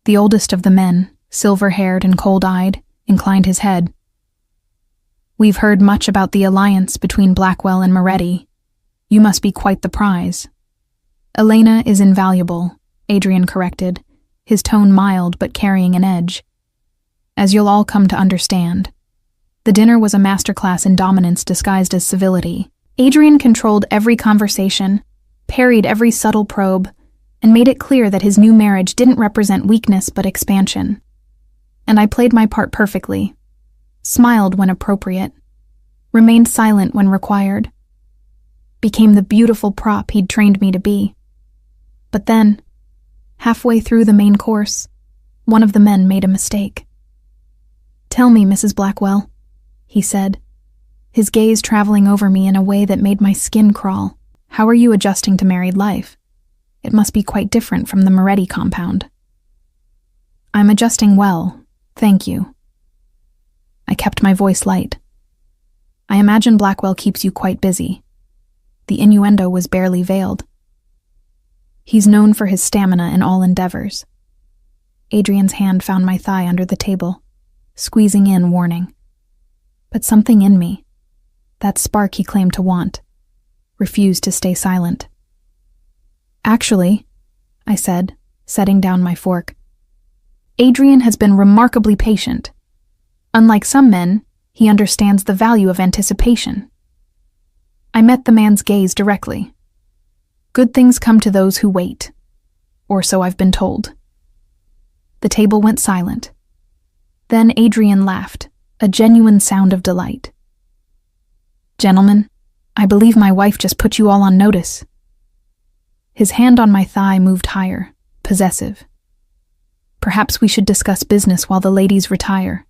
The oldest of the men, silver-haired and cold-eyed, inclined his head. "We've heard much about the alliance between Blackwell and Moretti. You must be quite the prize." "Elena is invaluable," Adrian corrected, his tone mild but carrying an edge. "As you'll all come to understand." The dinner was a masterclass in dominance disguised as civility. Adrian controlled every conversation, parried every subtle probe, and made it clear that his new marriage didn't represent weakness but expansion. And I played my part perfectly, smiled when appropriate, remained silent when required, became the beautiful prop he'd trained me to be. But then, halfway through the main course, one of the men made a mistake. "Tell me, Mrs. Blackwell," he said, his gaze traveling over me in a way that made my skin crawl. "How are you adjusting to married life? It must be quite different from the Moretti compound." "I'm adjusting well, thank you." I kept my voice light. "I imagine Blackwell keeps you quite busy." The innuendo was barely veiled. "He's known for his stamina in all endeavors." Adrian's hand found my thigh under the table. squeezing in warning. But something in me, that spark he claimed to want, refused to stay silent. "Actually," I said, setting down my fork, "Adrian has been remarkably patient. Unlike some men, he understands the value of anticipation." I met the man's gaze directly. "Good things come to those who wait, or so I've been told." The table went silent. Then Adrian laughed, a genuine sound of delight. "Gentlemen, I believe my wife just put you all on notice." His hand on my thigh moved higher, possessive. "Perhaps we should discuss business while the ladies retire."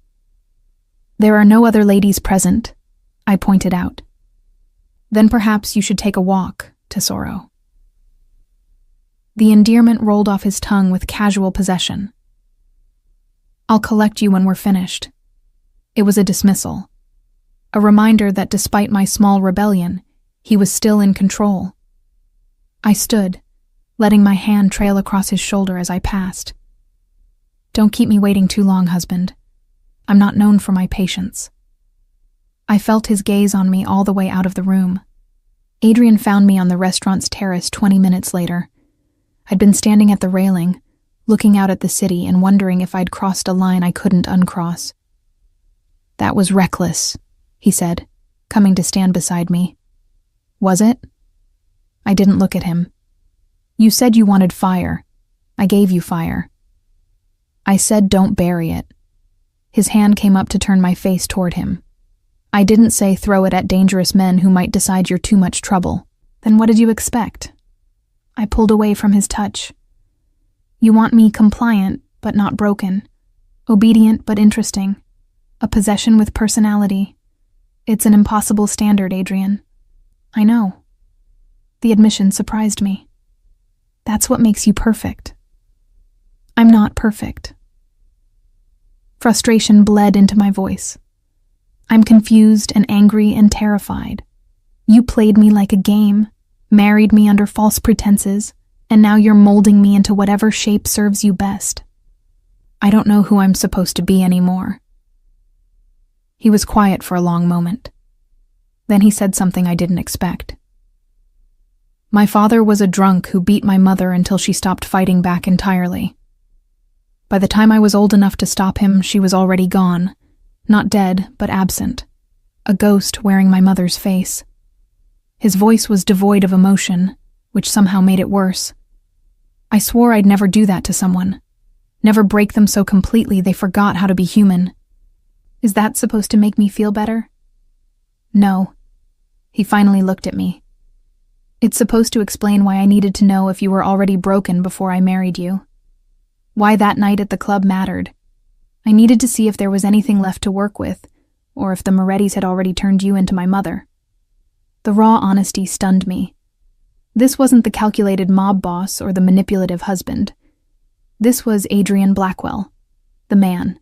"There are no other ladies present," I pointed out. "Then perhaps you should take a walk, Tesoro." The endearment rolled off his tongue with casual possession. "I'll collect you when we're finished." It was a dismissal, a reminder that despite my small rebellion, he was still in control. I stood, letting my hand trail across his shoulder as I passed. "Don't keep me waiting too long, husband. I'm not known for my patience." I felt his gaze on me all the way out of the room. Adrian found me on the restaurant's terrace 20 minutes later. I'd been standing at the railing, looking out at the city and wondering if I'd crossed a line I couldn't uncross. "That was reckless," he said, coming to stand beside me. "Was it?" I didn't look at him. "You said you wanted fire. I gave you fire." I said don't bury it. His hand came up to turn my face toward him. "I didn't say throw it at dangerous men who might decide you're too much trouble." "Then what did you expect?" I pulled away from his touch. "You want me compliant, but not broken. Obedient, but interesting. A possession with personality. It's an impossible standard, Adrian." "I know." The admission surprised me. "That's what makes you perfect." "I'm not perfect." Frustration bled into my voice. "I'm confused and angry and terrified. You played me like a game, married me under false pretenses, and now you're molding me into whatever shape serves you best. I don't know who I'm supposed to be anymore." He was quiet for a long moment. Then he said something I didn't expect. "My father was a drunk who beat my mother until she stopped fighting back entirely. By the time I was old enough to stop him, she was already gone, not dead, but absent, a ghost wearing my mother's face." His voice was devoid of emotion, which somehow made it worse. "I swore I'd never do that to someone, never break them so completely they forgot how to be human. Is that supposed to make me feel better?" "No." He finally looked at me. "It's supposed to explain why I needed to know if you were already broken before I married you. Why that night at the club mattered. I needed to see if there was anything left to work with, or if the Morettis had already turned you into my mother." The raw honesty stunned me. This wasn't the calculated mob boss or the manipulative husband. This was Adrian Blackwell, the man,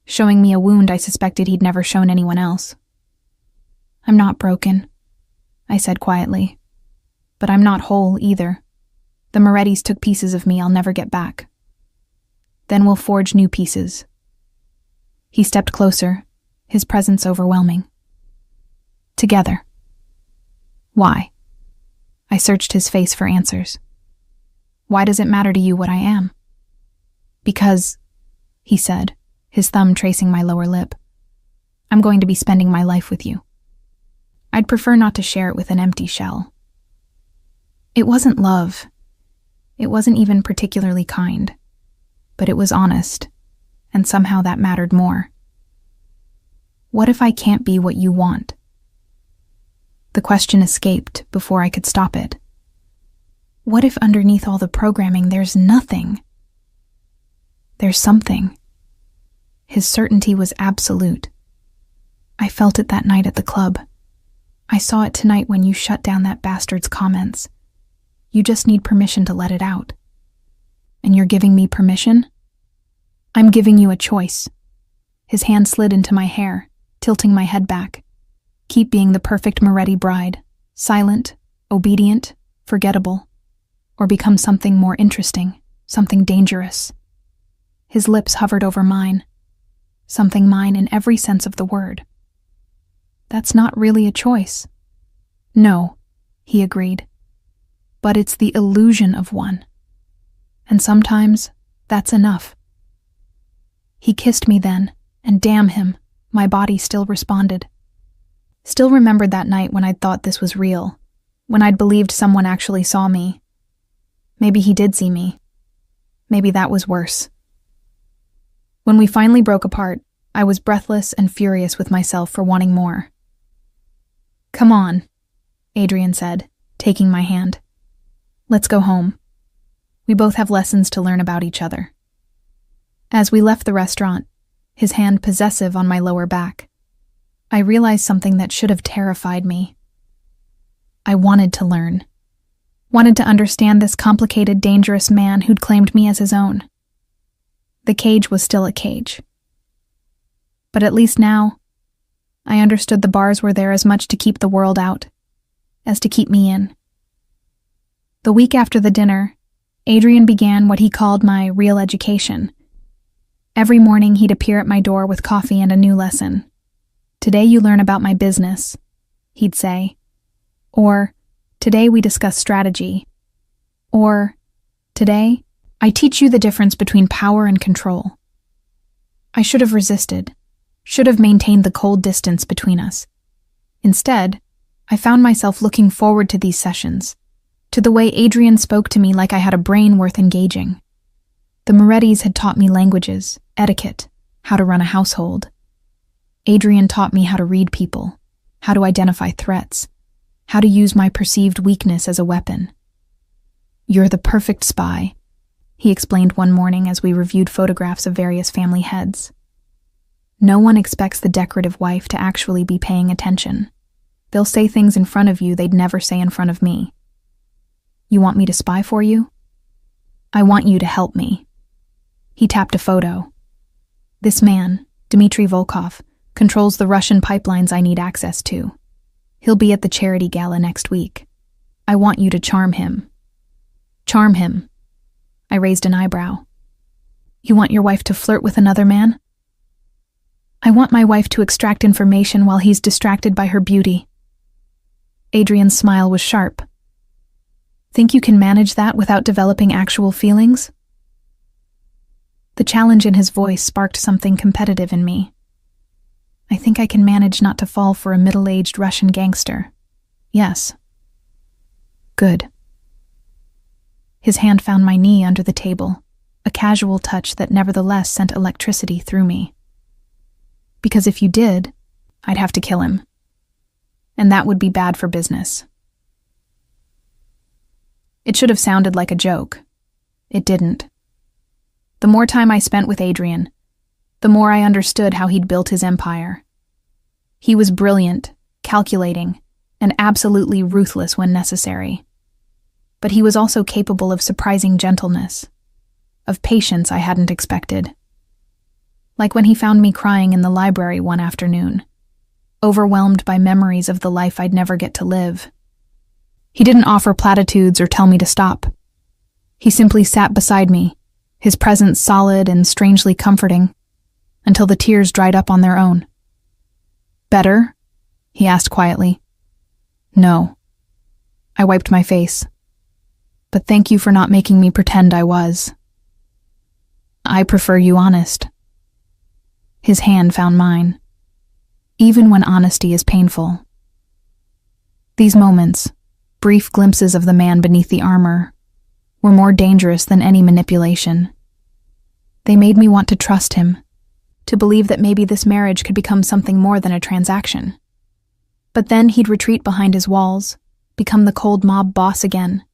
showing me a wound I suspected he'd never shown anyone else. "I'm not broken," I said quietly. "But I'm not whole either. The Morettis took pieces of me I'll never get back. Then we'll forge new pieces." He stepped closer, his presence overwhelming. "Together." "Why?" I searched his face for answers. "Why does it matter to you what I am?" "Because," he said, his thumb tracing my lower lip, "I'm going to be spending my life with you. I'd prefer not to share it with an empty shell." It wasn't love. It wasn't even particularly kind. But it was honest, and somehow that mattered more. What if I can't be what you want? The question escaped before I could stop it. What if underneath all the programming there's nothing? There's something. His certainty was absolute. I felt it that night at the club. I saw it tonight when you shut down that bastard's comments. You just need permission to let it out. And you're giving me permission? I'm giving you a choice. His hand slid into my hair, tilting my head back. Keep being the perfect Moretti bride, silent, obedient, forgettable, or become something more interesting, something dangerous. His lips hovered over mine. something mine in every sense of the word. That's not really a choice. No, he agreed. But it's the illusion of one. And sometimes that's enough. He kissed me then, and damn him, my body still responded. Still remembered that night when I'd thought this was real, when I'd believed someone actually saw me. Maybe he did see me. Maybe that was worse. When we finally broke apart, I was breathless and furious with myself for wanting more. "Come on," Adrian said, taking my hand. "Let's go home. We both have lessons to learn about each other." As we left the restaurant, his hand possessive on my lower back, I realized something that should have terrified me. I wanted to learn. Wanted to understand this complicated, dangerous man who'd claimed me as his own. The cage was still a cage. But at least now, I understood the bars were there as much to keep the world out as to keep me in. The week after the dinner, Adrian began what he called my real education. Every morning he'd appear at my door with coffee and a new lesson. "Today you learn about my business," he'd say. Or, "Today we discuss strategy." Or, "Today I teach you the difference between power and control." I should have resisted, should have maintained the cold distance between us. Instead, I found myself looking forward to these sessions, to the way Adrian spoke to me like I had a brain worth engaging. The Morettis had taught me languages, etiquette, how to run a household. Adrian taught me how to read people, how to identify threats, how to use my perceived weakness as a weapon. "You're the perfect spy," he explained one morning as we reviewed photographs of various family heads. "No one expects the decorative wife to actually be paying attention. They'll say things in front of you they'd never say in front of me. You want me to spy for you? I want you to help me." He tapped a photo. "This man, Dmitry Volkov, controls the Russian pipelines I need access to. He'll be at the charity gala next week. I want you to charm him." "Charm him?" I raised an eyebrow. "You want your wife to flirt with another man?" "I want my wife to extract information while he's distracted by her beauty." Adrian's smile was sharp. "Think you can manage that without developing actual feelings?" The challenge in his voice sparked something competitive in me. "I think I can manage not to fall for a middle-aged Russian gangster. Yes." "Good." His hand found my knee under the table, a casual touch that nevertheless sent electricity through me. "Because if you did, I'd have to kill him. And that would be bad for business." It should have sounded like a joke. It didn't. The more time I spent with Adrian, the more I understood how he'd built his empire. He was brilliant, calculating, and absolutely ruthless when necessary. But he was also capable of surprising gentleness, of patience I hadn't expected. Like when he found me crying in the library one afternoon, overwhelmed by memories of the life I'd never get to live. He didn't offer platitudes or tell me to stop. He simply sat beside me, his presence solid and strangely comforting, until the tears dried up on their own. "Better?" he asked quietly. "No." I wiped my face. "But thank you for not making me pretend I was." "I prefer you honest." His hand found mine. Even when honesty is painful. These moments, brief glimpses of the man beneath the armor, were more dangerous than any manipulation. They made me want to trust him, to believe that maybe this marriage could become something more than a transaction. But then he'd retreat behind his walls, become the cold mob boss again,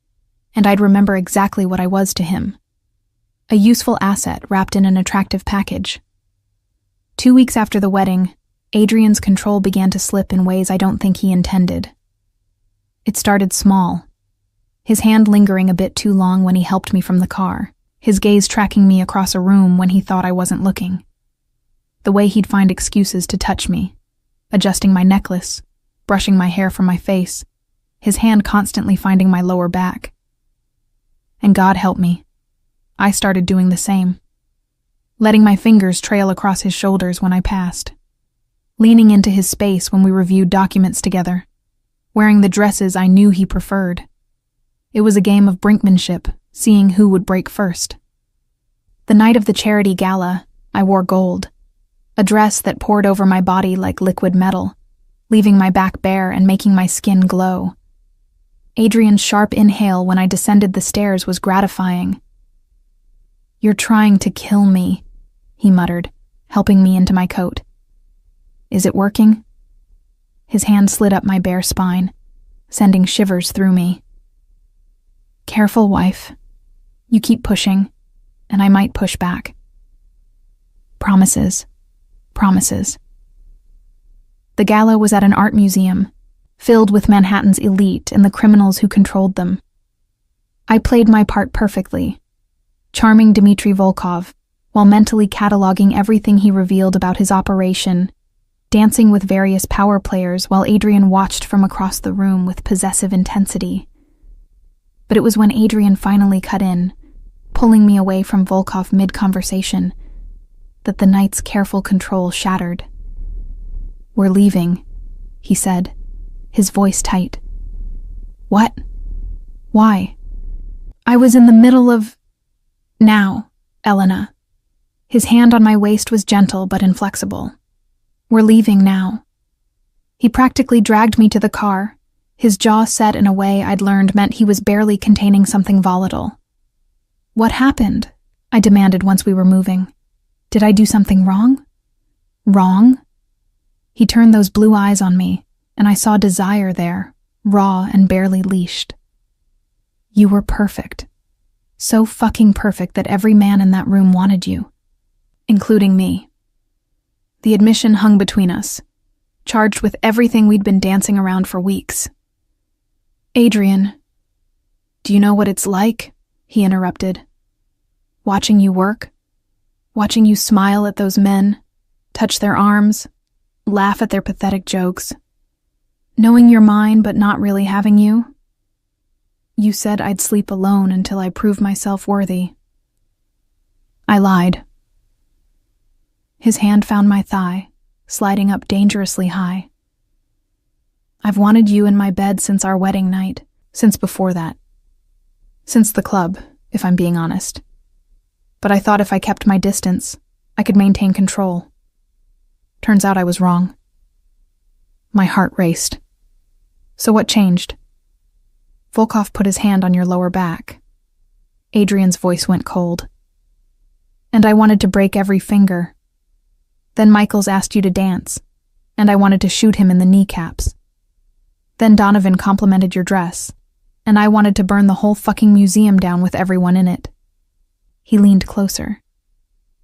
and I'd remember exactly what I was to him. A useful asset wrapped in an attractive package. 2 weeks after the wedding, Adrian's control began to slip in ways I don't think he intended. It started small, his hand lingering a bit too long when he helped me from the car, his gaze tracking me across a room when he thought I wasn't looking. The way he'd find excuses to touch me, adjusting my necklace, brushing my hair from my face, his hand constantly finding my lower back. And God help me, I started doing the same. letting my fingers trail across his shoulders when I passed, leaning into his space when we reviewed documents together, wearing the dresses I knew he preferred. It was a game of brinkmanship, seeing who would break first. The night of the charity gala, I wore gold, a dress that poured over my body like liquid metal, leaving my back bare and making my skin glow. Adrian's sharp inhale when I descended the stairs was gratifying. "You're trying to kill me," he muttered, helping me into my coat. "Is it working?" His hand slid up my bare spine, sending shivers through me. "Careful, wife. You keep pushing, and I might push back. Promises. Promises." The gala was at an art museum, filled with Manhattan's elite and the criminals who controlled them. I played my part perfectly, charming Dmitry Volkov, while mentally cataloging everything he revealed about his operation, dancing with various power players while Adrian watched from across the room with possessive intensity. But it was when Adrian finally cut in, pulling me away from Volkov mid-conversation, that the night's careful control shattered. "We're leaving," he said, his voice tight. "What? Why?" "I was in the middle of... Now, Elena." His hand on my waist was gentle but inflexible. "We're leaving now." He practically dragged me to the car, his jaw set in a way I'd learned meant he was barely containing something volatile. "What happened?" I demanded once we were moving. "Did I do something wrong?" "Wrong?" He turned those blue eyes on me, and I saw desire there, raw and barely leashed. "You were perfect. So fucking perfect that every man in that room wanted you, including me." The admission hung between us, charged with everything we'd been dancing around for weeks. "Adrian, do you know what it's like?" he interrupted. "Watching you work, watching you smile at those men, touch their arms, laugh at their pathetic jokes. Knowing you're mine but not really having you. You said I'd sleep alone until I proved myself worthy. I lied." His hand found my thigh, sliding up dangerously high. "I've wanted you in my bed since our wedding night, since before that. Since the club, if I'm being honest. But I thought if I kept my distance, I could maintain control. Turns out I was wrong." My heart raced. "So what changed?" "Volkov put his hand on your lower back." Adrian's voice went cold. "And I wanted to break every finger. Then Michaels asked you to dance, and I wanted to shoot him in the kneecaps. Then Donovan complimented your dress, and I wanted to burn the whole fucking museum down with everyone in it." He leaned closer.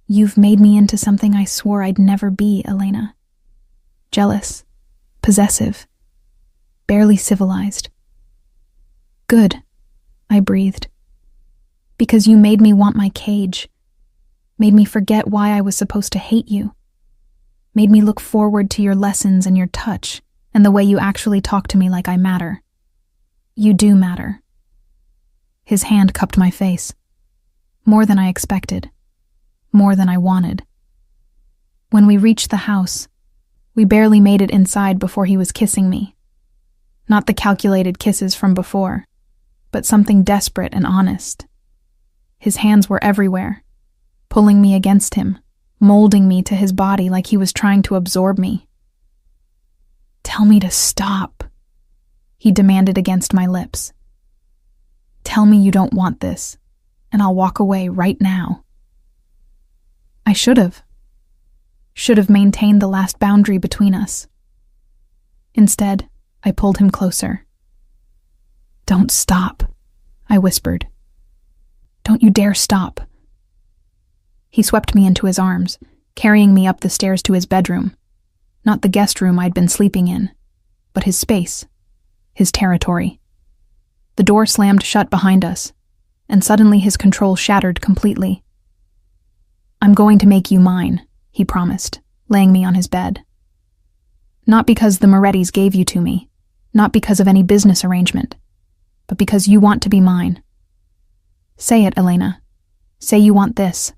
"You've made me into something I swore I'd never be, Elena. Jealous, possessive, barely civilized." "Good," I breathed. "Because you made me want my cage, made me forget why I was supposed to hate you, made me look forward to your lessons and your touch and the way you actually talk to me like I matter. You do matter." His hand cupped my face. More than I expected. More than I wanted. When we reached the house, we barely made it inside before he was kissing me. Not the calculated kisses from before, but something desperate and honest. His hands were everywhere, pulling me against him, molding me to his body like he was trying to absorb me. "Tell me to stop," he demanded against my lips. "Tell me you don't want this, and I'll walk away right now." I should have maintained the last boundary between us. Instead, I pulled him closer. "Don't stop," I whispered. "Don't you dare stop." He swept me into his arms, carrying me up the stairs to his bedroom. Not the guest room I'd been sleeping in, but his space, his territory. The door slammed shut behind us, and suddenly his control shattered completely. "I'm going to make you mine," he promised, laying me on his bed. "Not because the Morettis gave you to me, not because of any business arrangement, but because you want to be mine. Say it, Elena. Say you want this."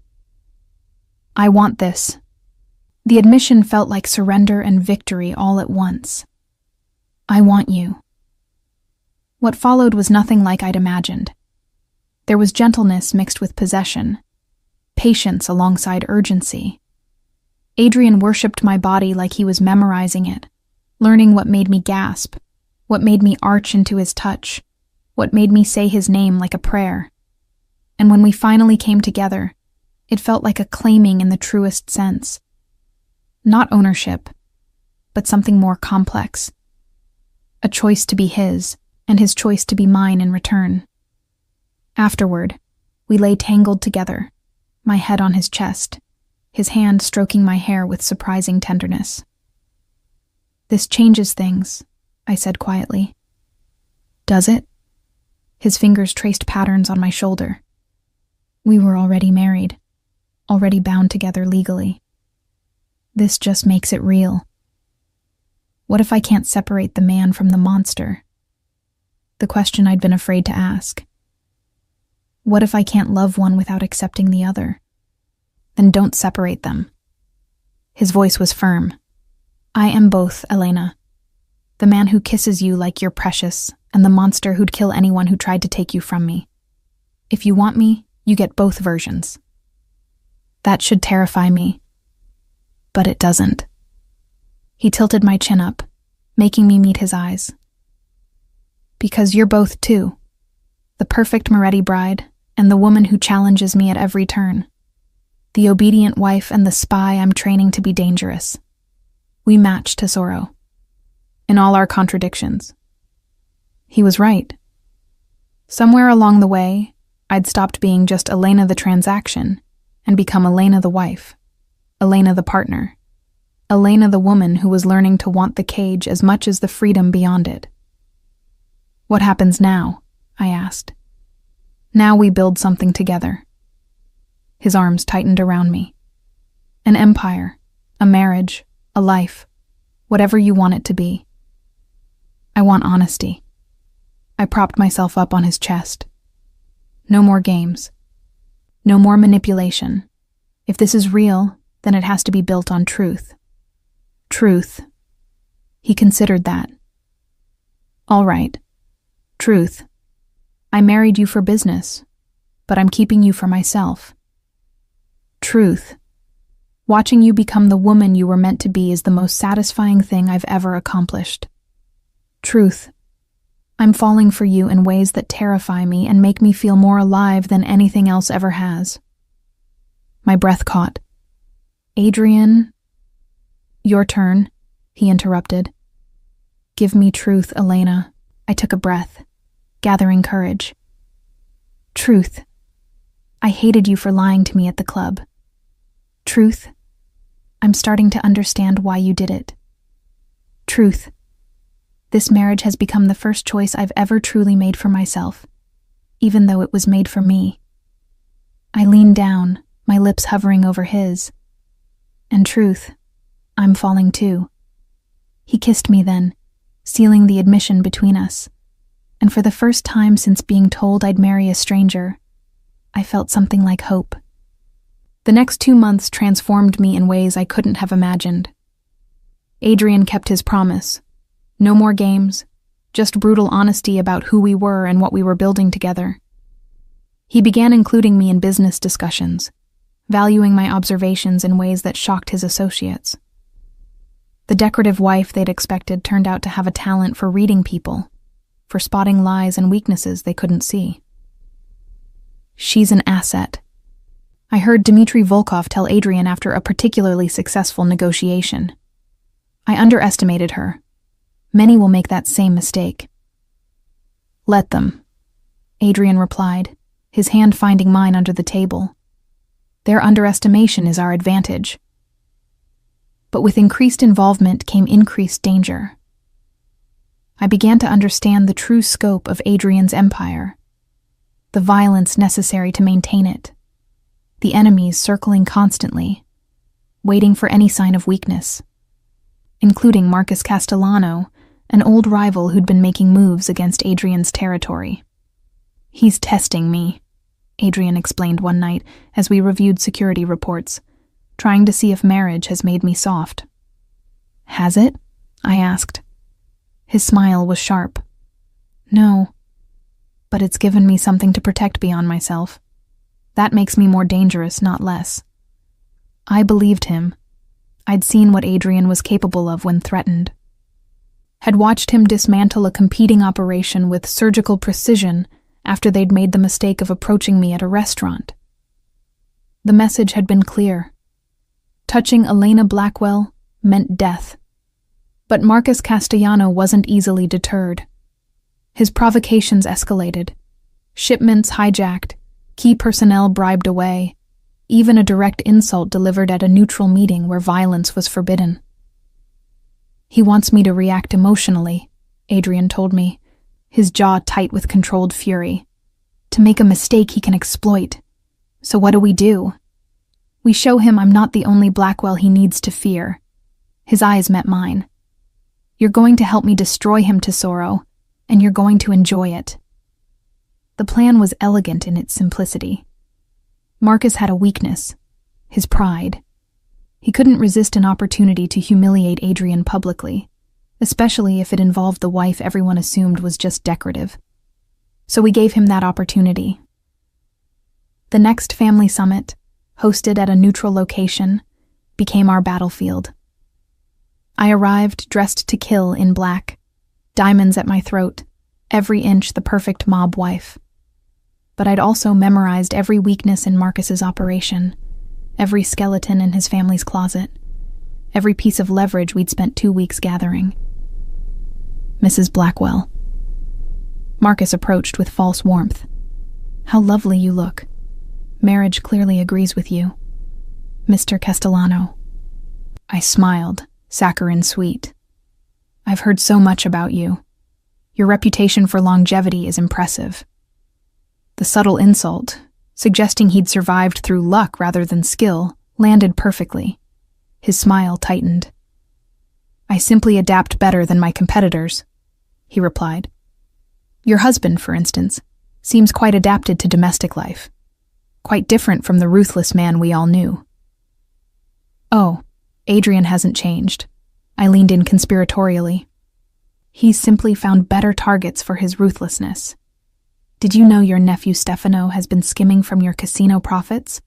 I want this. The admission felt like surrender and victory all at once. I want you. What followed was nothing like I'd imagined. There was gentleness mixed with possession, patience alongside urgency. Adrian worshipped my body like he was memorizing it, learning what made me gasp, what made me arch into his touch, what made me say his name like a prayer. And when we finally came together, it felt like a claiming in the truest sense. Not ownership, but something more complex. A choice to be his, and his choice to be mine in return. Afterward, we lay tangled together, my head on his chest, his hand stroking my hair with surprising tenderness. This changes things, I said quietly. Does it? His fingers traced patterns on my shoulder. We were already married, already bound together legally. This just makes it real. What if I can't separate the man from the monster? The question I'd been afraid to ask. What if I can't love one without accepting the other? Then don't separate them. His voice was firm. I am both, Elena. The man who kisses you like you're precious, and the monster who'd kill anyone who tried to take you from me. If you want me, you get both versions. That should terrify me. But it doesn't. He tilted my chin up, making me meet his eyes. Because you're both too. The perfect Moretti bride, and the woman who challenges me at every turn. The obedient wife and the spy I'm training to be dangerous. We match Tesoro. In all our contradictions. He was right. Somewhere along the way, I'd stopped being just Elena the transaction and become Elena the wife, Elena the partner, Elena the woman who was learning to want the cage as much as the freedom beyond it. What happens now? I asked. Now we build something together. His arms tightened around me. An empire, a marriage, a life, whatever you want it to be. I want honesty. I propped myself up on his chest. No more games. No more manipulation. If this is real, then it has to be built on truth. Truth. He considered that. All right. Truth. I married you for business, but I'm keeping you for myself. Truth. Watching you become the woman you were meant to be is the most satisfying thing I've ever accomplished. Truth. I'm falling for you in ways that terrify me and make me feel more alive than anything else ever has. My breath caught. Adrian. Your turn, he interrupted. Give me truth, Elena. I took a breath, gathering courage. Truth. I hated you for lying to me at the club. Truth. I'm starting to understand why you did it. Truth. This marriage has become the first choice I've ever truly made for myself, even though it was made for me. I leaned down, my lips hovering over his. And truth, I'm falling too. He kissed me then, sealing the admission between us, and for the first time since being told I'd marry a stranger, I felt something like hope. The next 2 months transformed me in ways I couldn't have imagined. Adrian kept his promise. No more games, just brutal honesty about who we were and what we were building together. He began including me in business discussions, valuing my observations in ways that shocked his associates. The decorative wife they'd expected turned out to have a talent for reading people, for spotting lies and weaknesses they couldn't see. She's an asset. I heard Dmitry Volkov tell Adrian after a particularly successful negotiation. I underestimated her. Many will make that same mistake. Let them, Adrian replied, his hand finding mine under the table. Their underestimation is our advantage. But with increased involvement came increased danger. I began to understand the true scope of Adrian's empire, the violence necessary to maintain it, the enemies circling constantly, waiting for any sign of weakness, including Marcus Castellano, an old rival who'd been making moves against Adrian's territory. He's testing me, Adrian explained one night as we reviewed security reports. trying to see if marriage has made me soft. Has it? I asked. His smile was sharp. No, but it's given me something to protect beyond myself. That makes me more dangerous, not less. I believed him. I'd seen what Adrian was capable of when threatened. Had watched him dismantle a competing operation with surgical precision after they'd made the mistake of approaching me at a restaurant. The message had been clear. Touching Elena Blackwell meant death. But Marcus Castellano wasn't easily deterred. His provocations escalated. Shipments hijacked, key personnel bribed away, even a direct insult delivered at a neutral meeting where violence was forbidden. He wants me to react emotionally, Adrian told me, his jaw tight with controlled fury. To make a mistake he can exploit. So what do? We show him I'm not the only Blackwell he needs to fear. His eyes met mine. You're going to help me destroy him, Tesoro, and you're going to enjoy it. The plan was elegant in its simplicity. Marcus had a weakness, his pride. He couldn't resist an opportunity to humiliate Adrian publicly, especially if it involved the wife everyone assumed was just decorative. So we gave him that opportunity. The next family summit, hosted at a neutral location, became our battlefield. I arrived dressed to kill in black, diamonds at my throat, every inch the perfect mob wife. But I'd also memorized every weakness in Marcus's operation, every skeleton in his family's closet, every piece of leverage we'd spent 2 weeks gathering. Mrs. Blackwell. Marcus approached with false warmth. How lovely you look. Marriage clearly agrees with you. Mr. Castellano. I smiled, saccharine sweet. I've heard so much about you. Your reputation for longevity is impressive. The subtle insult, suggesting he'd survived through luck rather than skill, landed perfectly. His smile tightened. I simply adapt better than my competitors, he replied. Your husband, for instance, seems quite adapted to domestic life. Quite different from the ruthless man we all knew. Oh, Adrian hasn't changed. I leaned in conspiratorially. He's simply found better targets for his ruthlessness. Did you know your nephew Stefano has been skimming from your casino profits?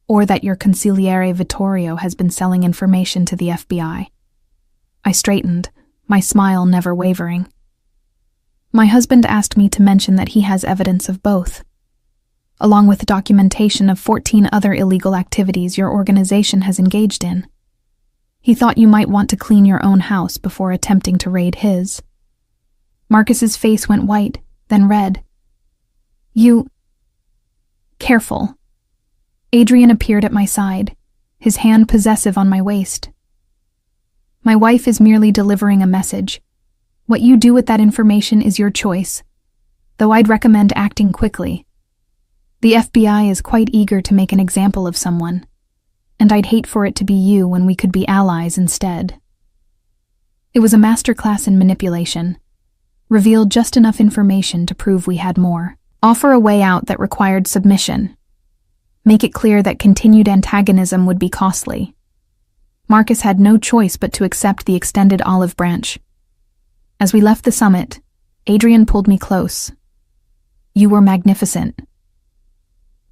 Or that your consigliere Vittorio has been selling information to the FBI? I straightened, my smile never wavering. My husband asked me to mention that he has evidence of both, along with documentation of 14 other illegal activities your organization has engaged in. He thought you might want to clean your own house before attempting to raid his. Marcus's face went white, then red. You... Careful. Adrian appeared at my side, his hand possessive on my waist. My wife is merely delivering a message. What you do with that information is your choice, though I'd recommend acting quickly. The FBI is quite eager to make an example of someone, and I'd hate for it to be you when we could be allies instead. It was a masterclass in manipulation, revealed just enough information to prove we had more. Offer a way out that required submission. Make it clear that continued antagonism would be costly. Marcus had no choice but to accept the extended olive branch. As we left the summit, Adrian pulled me close. You were magnificent.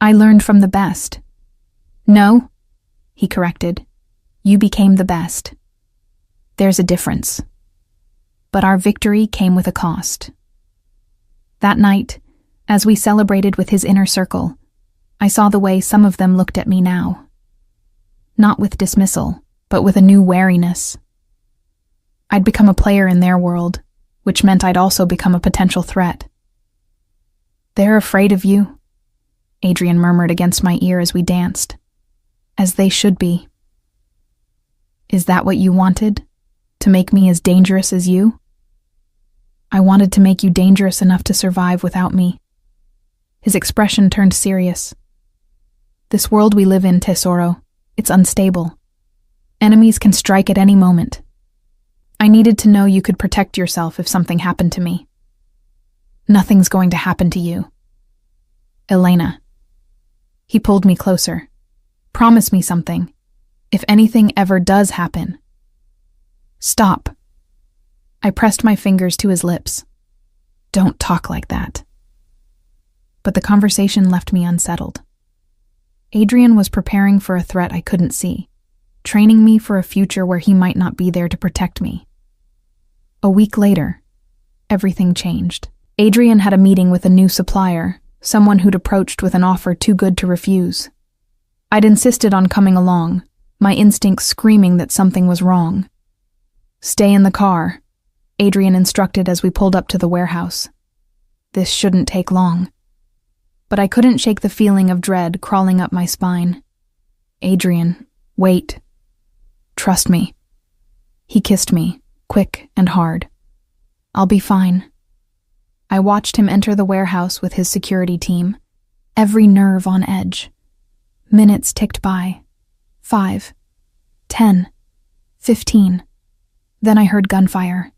I learned from the best. No, he corrected. You became the best. There's a difference. But our victory came with a cost. That night, as we celebrated with his inner circle, I saw the way some of them looked at me now. Not with dismissal, but with a new wariness. I'd become a player in their world, which meant I'd also become a potential threat. They're afraid of you, Adrian murmured against my ear as we danced. As they should be. Is that what you wanted? To make me as dangerous as you? I wanted to make you dangerous enough to survive without me. His expression turned serious. This world we live in, Tesoro, it's unstable. Enemies can strike at any moment. I needed to know you could protect yourself if something happened to me. Nothing's going to happen to you. Elena. He pulled me closer. Promise me something. If anything ever does happen, stop. I pressed my fingers to his lips. Don't talk like that. But the conversation left me unsettled. Adrian was preparing for a threat I couldn't see, training me for a future where he might not be there to protect me. A week later, everything changed. Adrian had a meeting with a new supplier, someone who'd approached with an offer too good to refuse. I'd insisted on coming along, my instincts screaming that something was wrong. Stay in the car, Adrian instructed as we pulled up to the warehouse. This shouldn't take long. But I couldn't shake the feeling of dread crawling up my spine. Adrian, wait. Trust me. He kissed me, quick and hard. I'll be fine. I watched him enter the warehouse with his security team, every nerve on edge. Minutes ticked by. 5, 10, 15. Then I heard gunfire.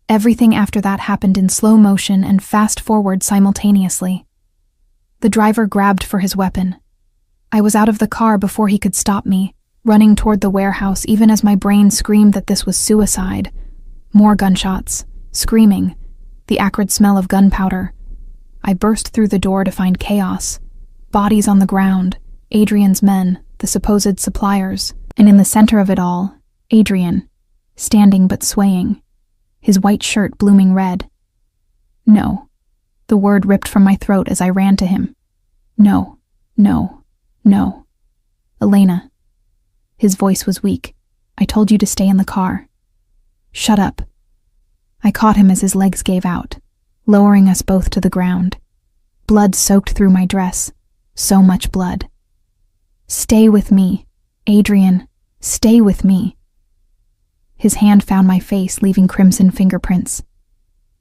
Everything after that happened in slow motion and fast forward simultaneously. The driver grabbed for his weapon. I was out of the car before he could stop me, running toward the warehouse even as my brain screamed that this was suicide. More gunshots, screaming, the acrid smell of gunpowder. I burst through the door to find chaos. Bodies on the ground, Adrian's men, the supposed suppliers, and in the center of it all, Adrian, standing but swaying, his white shirt blooming red. No. The word ripped from my throat as I ran to him. No, no, no. Elena. His voice was weak. I told you to stay in the car. Shut up. I caught him as his legs gave out, lowering us both to the ground. Blood soaked through my dress. So much blood. Stay with me, Adrian. Stay with me. His hand found my face, leaving crimson fingerprints.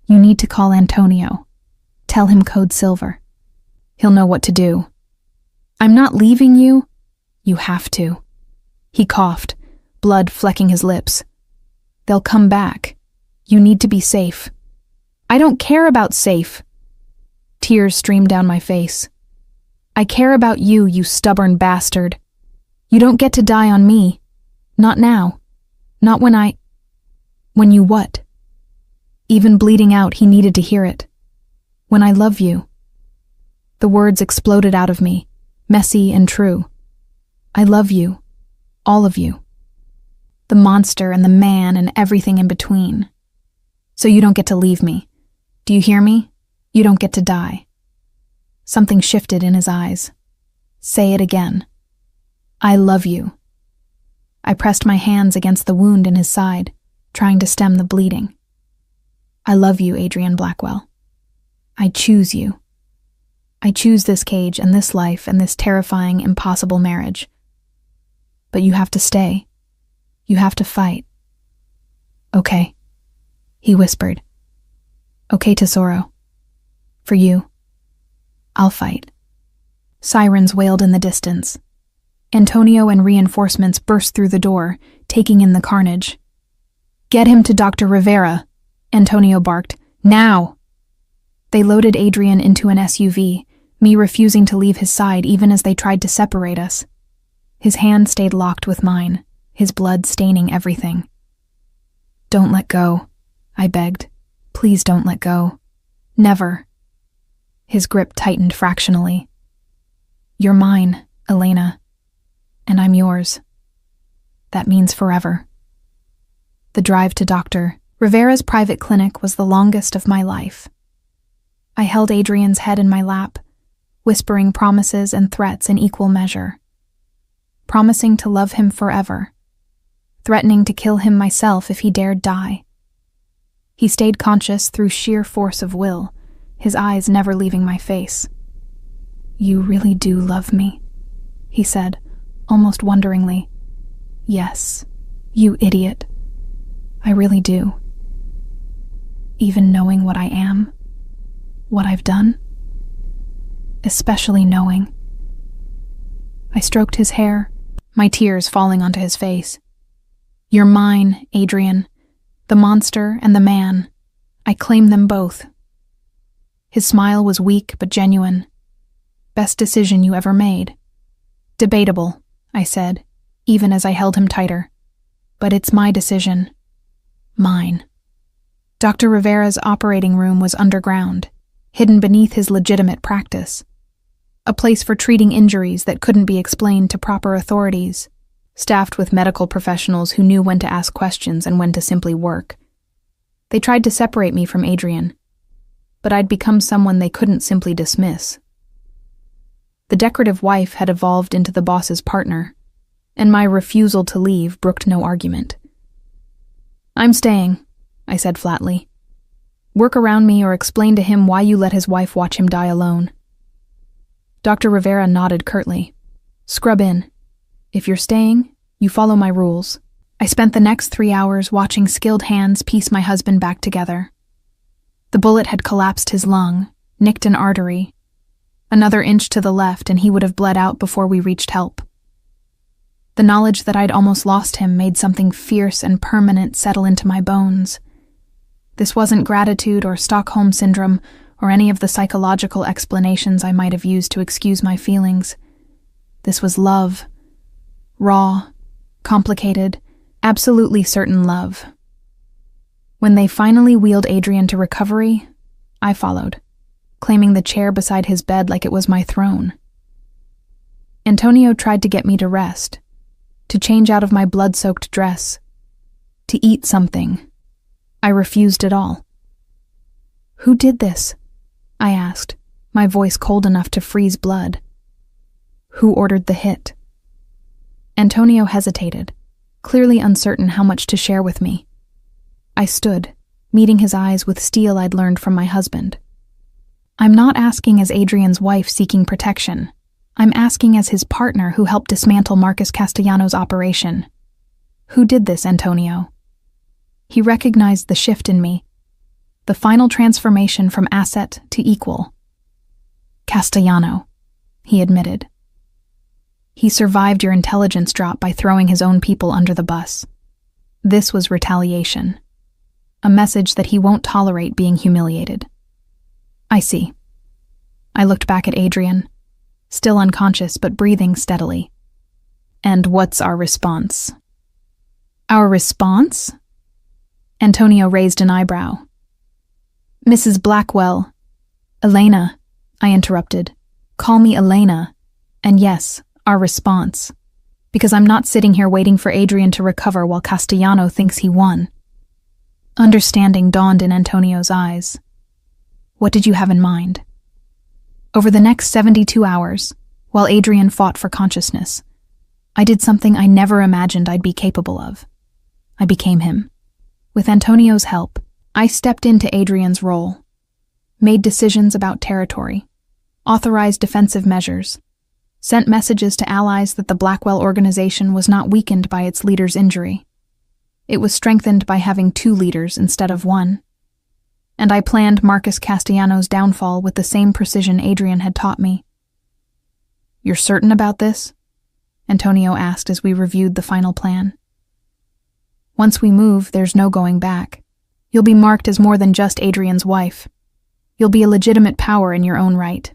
You need to call Antonio. Tell him code silver. He'll know what to do. I'm not leaving you. You have to. He coughed, blood flecking his lips. They'll come back. You need to be safe. I don't care about safe. Tears streamed down my face. I care about you, you stubborn bastard. You don't get to die on me. Not now. Not when you what? Even bleeding out, he needed to hear it. When I love you. The words exploded out of me, messy and true. I love you. All of you. The monster and the man and everything in between. So you don't get to leave me. Do you hear me? You don't get to die. Something shifted in his eyes. Say it again. I love you. I pressed my hands against the wound in his side, trying to stem the bleeding. I love you, Adrian Blackwell. I choose you. I choose this cage and this life and this terrifying, impossible marriage. But you have to stay. You have to fight. Okay, he whispered. Okay, Tesoro. For you. I'll fight. Sirens wailed in the distance. Antonio and reinforcements burst through the door, taking in the carnage. Get him to Dr. Rivera, Antonio barked. Now! They loaded Adrian into an SUV, me refusing to leave his side even as they tried to separate us. His hand stayed locked with mine, his blood staining everything. Don't let go, I begged. Please don't let go. Never. His grip tightened fractionally. You're mine, Elena. And I'm yours. That means forever. The drive to Dr. Rivera's private clinic was the longest of my life. I held Adrian's head in my lap, whispering promises and threats in equal measure. Promising to love him forever. Threatening to kill him myself if he dared die. He stayed conscious through sheer force of will, his eyes never leaving my face. You really do love me, he said, almost wonderingly. Yes, you idiot. I really do. Even knowing what I am, what I've done, especially knowing. I stroked his hair, my tears falling onto his face. You're mine, Adrian, the monster and the man. I claim them both. His smile was weak but genuine. Best decision you ever made. Debatable, I said, even as I held him tighter. But it's my decision. Mine. Dr. Rivera's operating room was underground, hidden beneath his legitimate practice. A place for treating injuries that couldn't be explained to proper authorities, staffed with medical professionals who knew when to ask questions and when to simply work. They tried to separate me from Adrian, but I'd become someone they couldn't simply dismiss. The decorative wife had evolved into the boss's partner, and my refusal to leave brooked no argument. "I'm staying," I said flatly. "Work around me or explain to him why you let his wife watch him die alone." Dr. Rivera nodded curtly. "Scrub in. If you're staying, you follow my rules." I spent the next 3 hours watching skilled hands piece my husband back together. The bullet had collapsed his lung, nicked an artery. Another inch to the left and he would have bled out before we reached help. The knowledge that I'd almost lost him made something fierce and permanent settle into my bones. This wasn't gratitude or Stockholm Syndrome or any of the psychological explanations I might have used to excuse my feelings. This was love. Raw, complicated, absolutely certain love. When they finally wheeled Adrian to recovery, I followed, claiming the chair beside his bed like it was my throne. Antonio tried to get me to rest, to change out of my blood-soaked dress, to eat something. I refused it all. "Who did this?" I asked, my voice cold enough to freeze blood. "Who ordered the hit?" Antonio hesitated, clearly uncertain how much to share with me. I stood, meeting his eyes with steel I'd learned from my husband. "I'm not asking as Adrian's wife seeking protection. I'm asking as his partner who helped dismantle Marcus Castellanos' operation. Who did this, Antonio?" He recognized the shift in me, the final transformation from asset to equal. "Castellano," he admitted. "He survived your intelligence drop by throwing his own people under the bus. This was retaliation, a message that he won't tolerate being humiliated." "I see." I looked back at Adrian, still unconscious but breathing steadily. "And what's our response?" "Our response?" Antonio raised an eyebrow. "Mrs. Blackwell." "Elena," I interrupted. "Call me Elena. And yes, our response. Because I'm not sitting here waiting for Adrian to recover while Castellano thinks he won." Understanding dawned in Antonio's eyes. "What did you have in mind?" Over the next 72 hours, while Adrian fought for consciousness, I did something I never imagined I'd be capable of. I became him. With Antonio's help, I stepped into Adrian's role, made decisions about territory, authorized defensive measures, sent messages to allies that the Blackwell organization was not weakened by its leader's injury. It was strengthened by having 2 leaders instead of 1. And I planned Marcus Castellanos' downfall with the same precision Adrian had taught me. "You're certain about this?" Antonio asked as we reviewed the final plan. "Once we move, there's no going back. You'll be marked as more than just Adrian's wife. You'll be a legitimate power in your own right."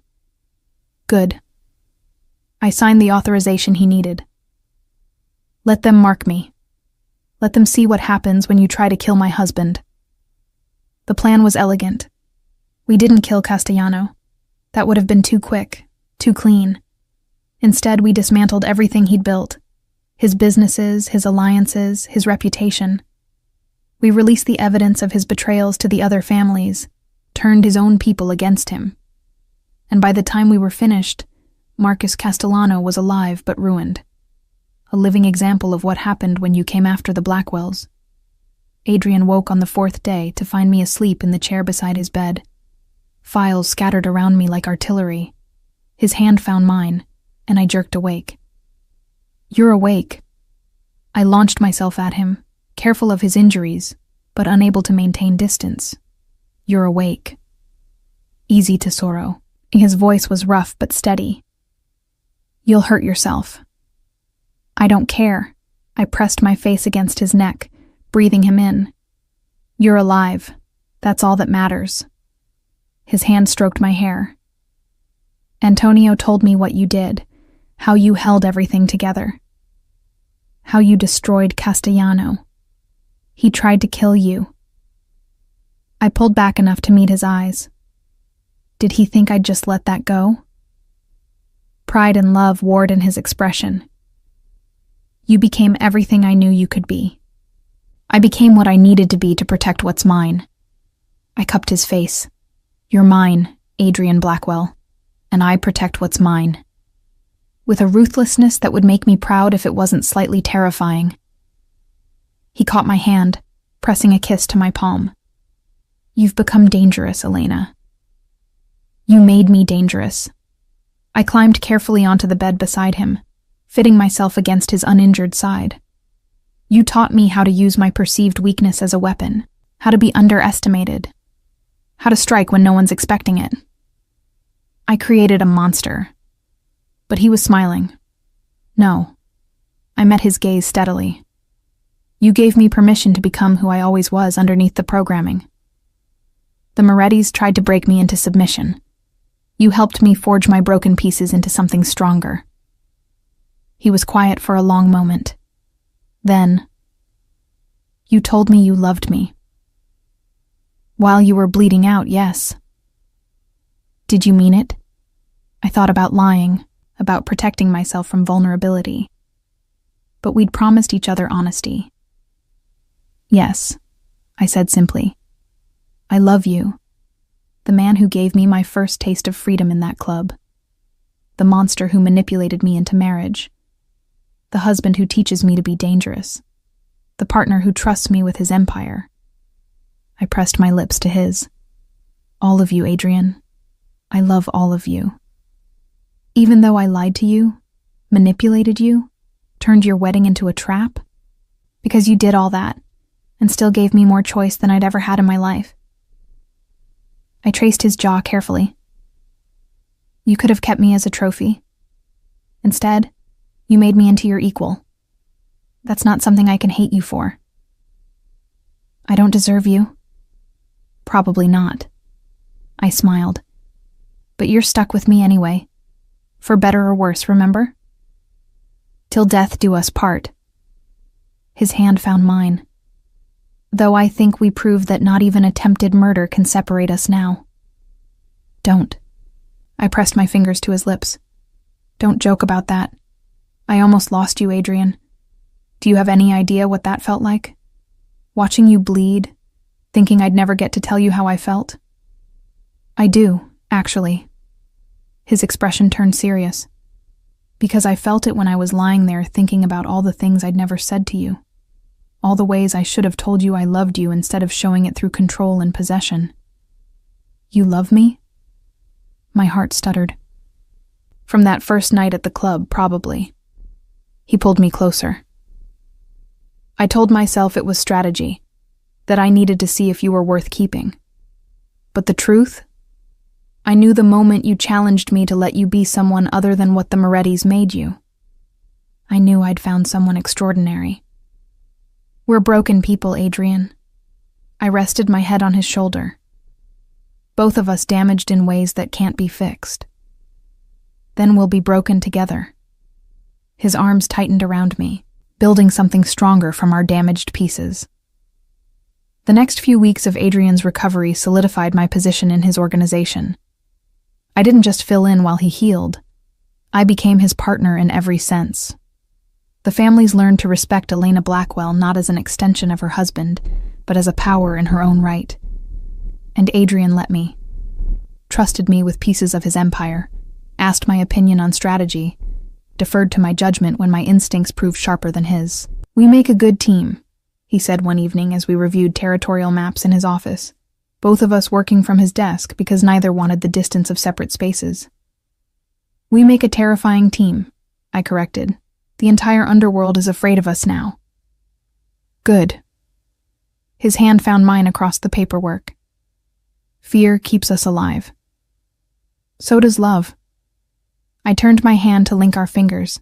"Good." I signed the authorization he needed. "Let them mark me. Let them see what happens when you try to kill my husband." The plan was elegant. We didn't kill Castellano. That would have been too quick, too clean. Instead, we dismantled everything he'd built. His businesses, his alliances, his reputation. We released the evidence of his betrayals to the other families, turned his own people against him. And by the time we were finished, Marcus Castellano was alive but ruined. A living example of what happened when you came after the Blackwells. Adrian woke on the 4th day to find me asleep in the chair beside his bed. Files scattered around me like artillery. His hand found mine, and I jerked awake. "You're awake." I launched myself at him, careful of his injuries, but unable to maintain distance. "You're awake." "Easy, Tesoro." His voice was rough but steady. "You'll hurt yourself." "I don't care." I pressed my face against his neck, breathing him in. "You're alive. That's all that matters." His hand stroked my hair. "Antonio told me what you did, how you held everything together." How you destroyed Castellano. He tried to kill you. I pulled back enough to meet his eyes. Did he think I'd just let that go? Pride and love warred in his expression. You became everything I knew you could be. I became what I needed to be to protect what's mine. I cupped his face. You're mine, Adrian Blackwell, and I protect what's mine. With a ruthlessness that would make me proud if it wasn't slightly terrifying. He caught my hand, pressing a kiss to my palm. You've become dangerous, Elena. You made me dangerous. I climbed carefully onto the bed beside him, fitting myself against his uninjured side. You taught me how to use my perceived weakness as a weapon, how to be underestimated, how to strike when no one's expecting it. I created a monster. But he was smiling. No. I met his gaze steadily. You gave me permission to become who I always was underneath the programming. The Morettis tried to break me into submission. You helped me forge my broken pieces into something stronger. He was quiet for a long moment. Then, you told me you loved me. While you were bleeding out, yes. Did you mean it? I thought about lying, about protecting myself from vulnerability. But we'd promised each other honesty. Yes, I said simply. I love you. The man who gave me my first taste of freedom in that club. The monster who manipulated me into marriage. The husband who teaches me to be dangerous. The partner who trusts me with his empire. I pressed my lips to his. All of you, Adrian. I love all of you. Even though I lied to you, manipulated you, turned your wedding into a trap, because you did all that, and still gave me more choice than I'd ever had in my life. I traced his jaw carefully. You could have kept me as a trophy. Instead, you made me into your equal. That's not something I can hate you for. I don't deserve you. Probably not. I smiled. But you're stuck with me anyway. For better or worse, remember? Till death do us part. His hand found mine. Though I think we proved that not even attempted murder can separate us now. Don't. I pressed my fingers to his lips. Don't joke about that. I almost lost you, Adrian. Do you have any idea what that felt like? Watching you bleed, thinking I'd never get to tell you how I felt? I do, actually. His expression turned serious. Because I felt it when I was lying there thinking about all the things I'd never said to you. All the ways I should have told you I loved you instead of showing it through control and possession. You love me? My heart stuttered. From that first night at the club, probably. He pulled me closer. I told myself it was strategy, that I needed to see if you were worth keeping. But the truth? I knew the moment you challenged me to let you be someone other than what the Morettis made you. I knew I'd found someone extraordinary. We're broken people, Adrian. I rested my head on his shoulder. Both of us damaged in ways that can't be fixed. Then we'll be broken together. His arms tightened around me, building something stronger from our damaged pieces. The next few weeks of Adrian's recovery solidified my position in his organization. I didn't just fill in while he healed. I became his partner in every sense. The families learned to respect Elena Blackwell not as an extension of her husband, but as a power in her own right. And Adrian let me. Trusted me with pieces of his empire, asked my opinion on strategy, deferred to my judgment when my instincts proved sharper than his. We make a good team, he said one evening as we reviewed territorial maps in his office, both of us working from his desk because neither wanted the distance of separate spaces. We make a terrifying team, I corrected. The entire underworld is afraid of us now. Good. His hand found mine across the paperwork. Fear keeps us alive. So does love. I turned my hand to link our fingers.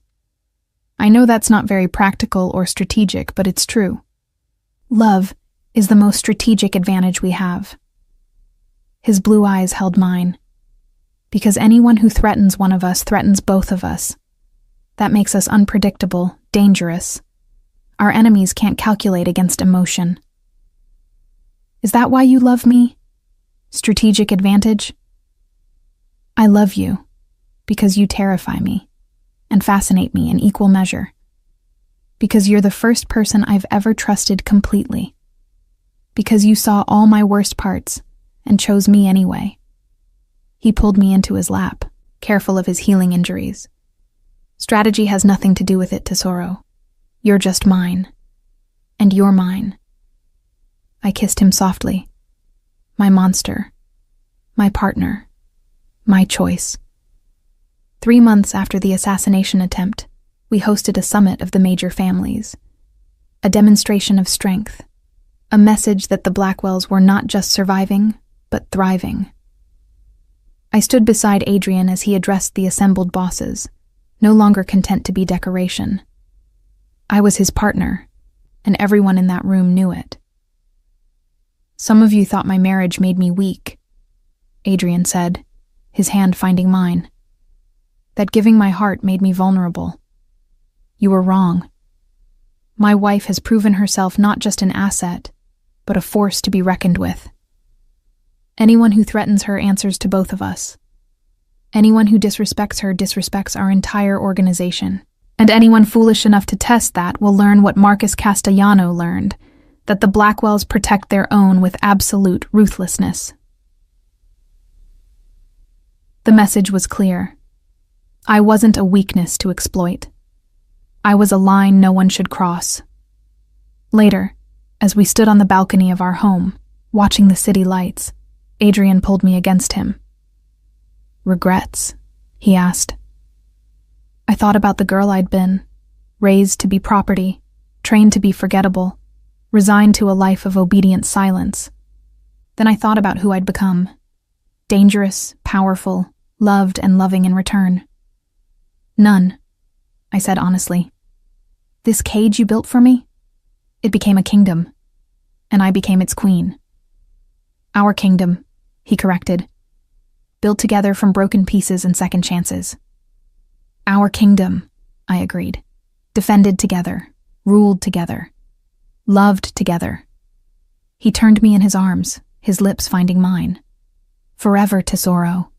I know that's not very practical or strategic, but it's true. Love is the most strategic advantage we have. His blue eyes held mine. Because anyone who threatens one of us threatens both of us. That makes us unpredictable, dangerous, Our enemies can't calculate against emotion. Is that why you love me? Strategic advantage? I love you because you terrify me and fascinate me in equal measure. Because you're the first person I've ever trusted completely. Because you saw all my worst parts and chose me anyway. He pulled me into his lap, careful of his healing injuries. Strategy has nothing to do with it, Tesoro. You're just mine. And you're mine. I kissed him softly. My monster. My partner. My choice. 3 months after the assassination attempt, we hosted a summit of the major families. A demonstration of strength. A message that the Blackwells were not just surviving, but thriving. I stood beside Adrian as he addressed the assembled bosses, no longer content to be decoration. I was his partner, and everyone in that room knew it. Some of you thought my marriage made me weak, Adrian said, his hand finding mine. That giving my heart made me vulnerable. You were wrong. My wife has proven herself not just an asset, but a force to be reckoned with. Anyone who threatens her answers to both of us. Anyone who disrespects her disrespects our entire organization. And anyone foolish enough to test that will learn what Marcus Castellano learned, that the Blackwells protect their own with absolute ruthlessness. The message was clear. I wasn't a weakness to exploit. I was a line no one should cross. Later, as we stood on the balcony of our home, watching the city lights, Adrian pulled me against him. Regrets? He asked. I thought about the girl I'd been, raised to be property, trained to be forgettable, resigned to a life of obedient silence. Then I thought about who I'd become. Dangerous, powerful, loved and loving in return. None, I said honestly. This cage you built for me? It became a kingdom, and I became its queen. Our kingdom, he corrected, built together from broken pieces and second chances. Our kingdom, I agreed, defended together, ruled together, loved together. He turned me in his arms, his lips finding mine. Forever, Tesoro.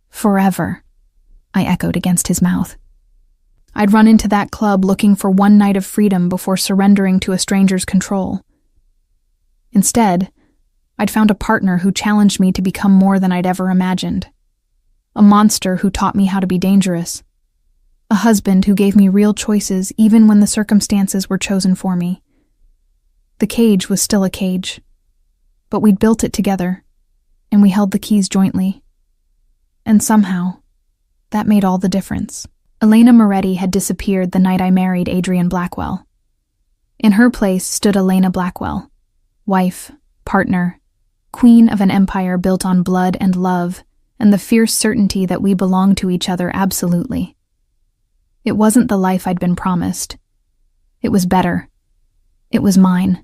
Forever, I echoed against his mouth. I'd run into that club looking for one night of freedom before surrendering to a stranger's control. Instead, I'd found a partner who challenged me to become more than I'd ever imagined. A monster who taught me how to be dangerous. A husband who gave me real choices even when the circumstances were chosen for me. The cage was still a cage, but we'd built it together, and we held the keys jointly. And somehow, that made all the difference. Elena Moretti had disappeared the night I married Adrian Blackwell. In her place stood Elena Blackwell, wife, partner, queen of an empire built on blood and love, and the fierce certainty that we belonged to each other absolutely. It wasn't the life I'd been promised. It was better. It was mine.